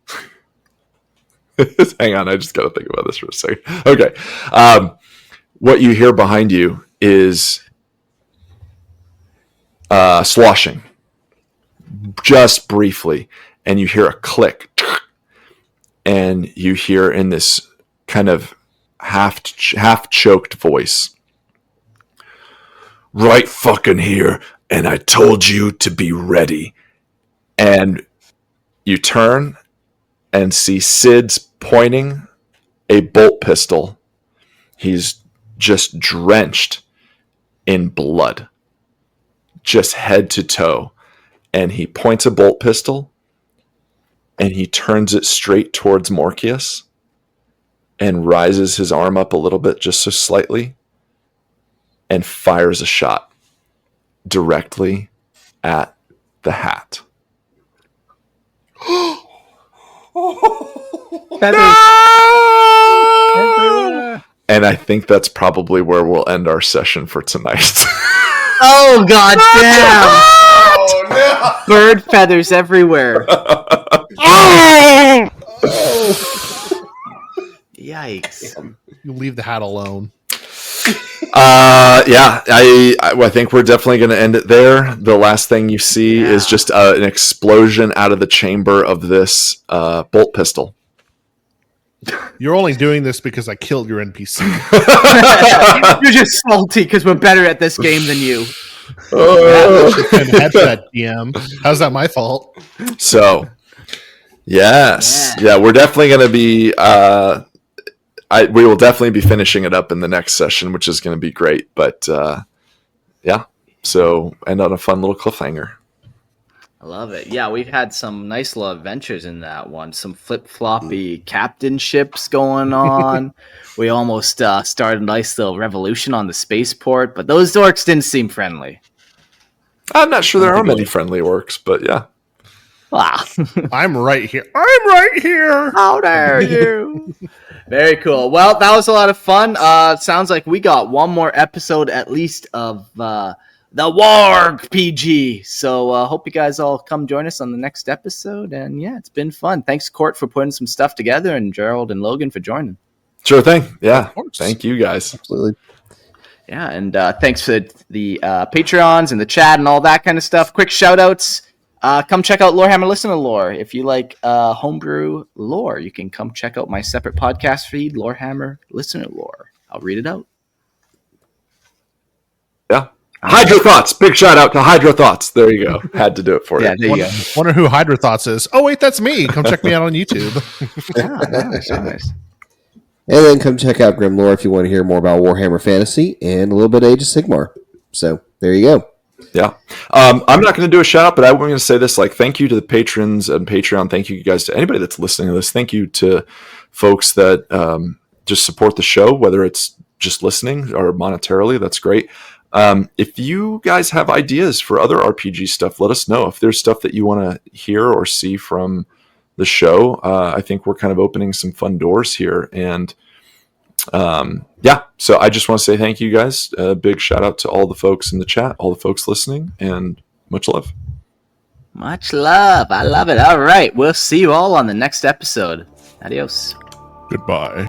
Hang on, I just got to think about this for a second. Okay, what you hear behind you is sloshing, just briefly, and you hear a click, and you hear in this kind of half choked voice, right fucking here, and I told you to be ready. And you turn and see Sid's pointing a bolt pistol. He's just drenched in blood, just head to toe, and he points a bolt pistol and he turns it straight towards Morkius and rises his arm up a little bit, just so slightly, and fires a shot directly at the hat. And I think that's probably where we'll end our session for tonight. Oh, god damn! Oh, no. Bird feathers everywhere. Yikes. You leave the hat alone. Yeah, I think we're definitely going to end it there. The last thing you see is just an explosion out of the chamber of this bolt pistol. You're only doing this because I killed your NPC. You're just salty because we're better at this game than you. Headshot DM. How's that my fault? So, Yes. Yeah, we're definitely going to be we will definitely be finishing it up in the next session, which is going to be great. But yeah, so end on a fun little cliffhanger. I love it. Yeah, we've had some nice little adventures in that one. Some flip-floppy captainships going on. We almost started a nice little revolution on the spaceport, but those orcs didn't seem friendly. I'm not sure there are many friendly orcs, but yeah. Wow. I'm right here. I'm right here. How dare you? Very cool. Well, that was a lot of fun. Sounds like we got one more episode at least of the WaaaAGH So hope you guys all come join us on the next episode. And yeah, it's been fun. Thanks, Court, for putting some stuff together, and Gerald and Logan for joining. Sure thing. Yeah. Thank you guys. Absolutely. Yeah, and thanks for the Patreons and the chat and all that kind of stuff. Quick shout-outs. Come check out Lorehammer Listen to Lore. If you like homebrew lore, you can come check out my separate podcast feed, Lorehammer Listen to Lore. I'll read it out. Yeah. Hydro Thoughts. Big shout out to Hydro Thoughts. There you go. Had to do it for you. Yeah, there you go. Wonder who Hydra Thoughts is. Oh, wait, that's me. Come check me out on YouTube. Nice. And then come check out Grim Lore if you want to hear more about Warhammer Fantasy and a little bit of Age of Sigmar. So there you go. Yeah. I'm not going to do a shout out, but I'm going to say this, like, thank you to the patrons and Patreon. Thank you guys to anybody that's listening to this. Thank you to folks that just support the show, whether it's just listening or monetarily. That's great. If you guys have ideas for other RPG stuff, let us know. If there's stuff that you want to hear or see from the show, I think we're kind of opening some fun doors here. And yeah, so I just want to say thank you guys. A big shout out to all the folks in the chat, all the folks listening, and much love. Much love. I love it. All right. We'll see you all on the next episode. Adios. Goodbye.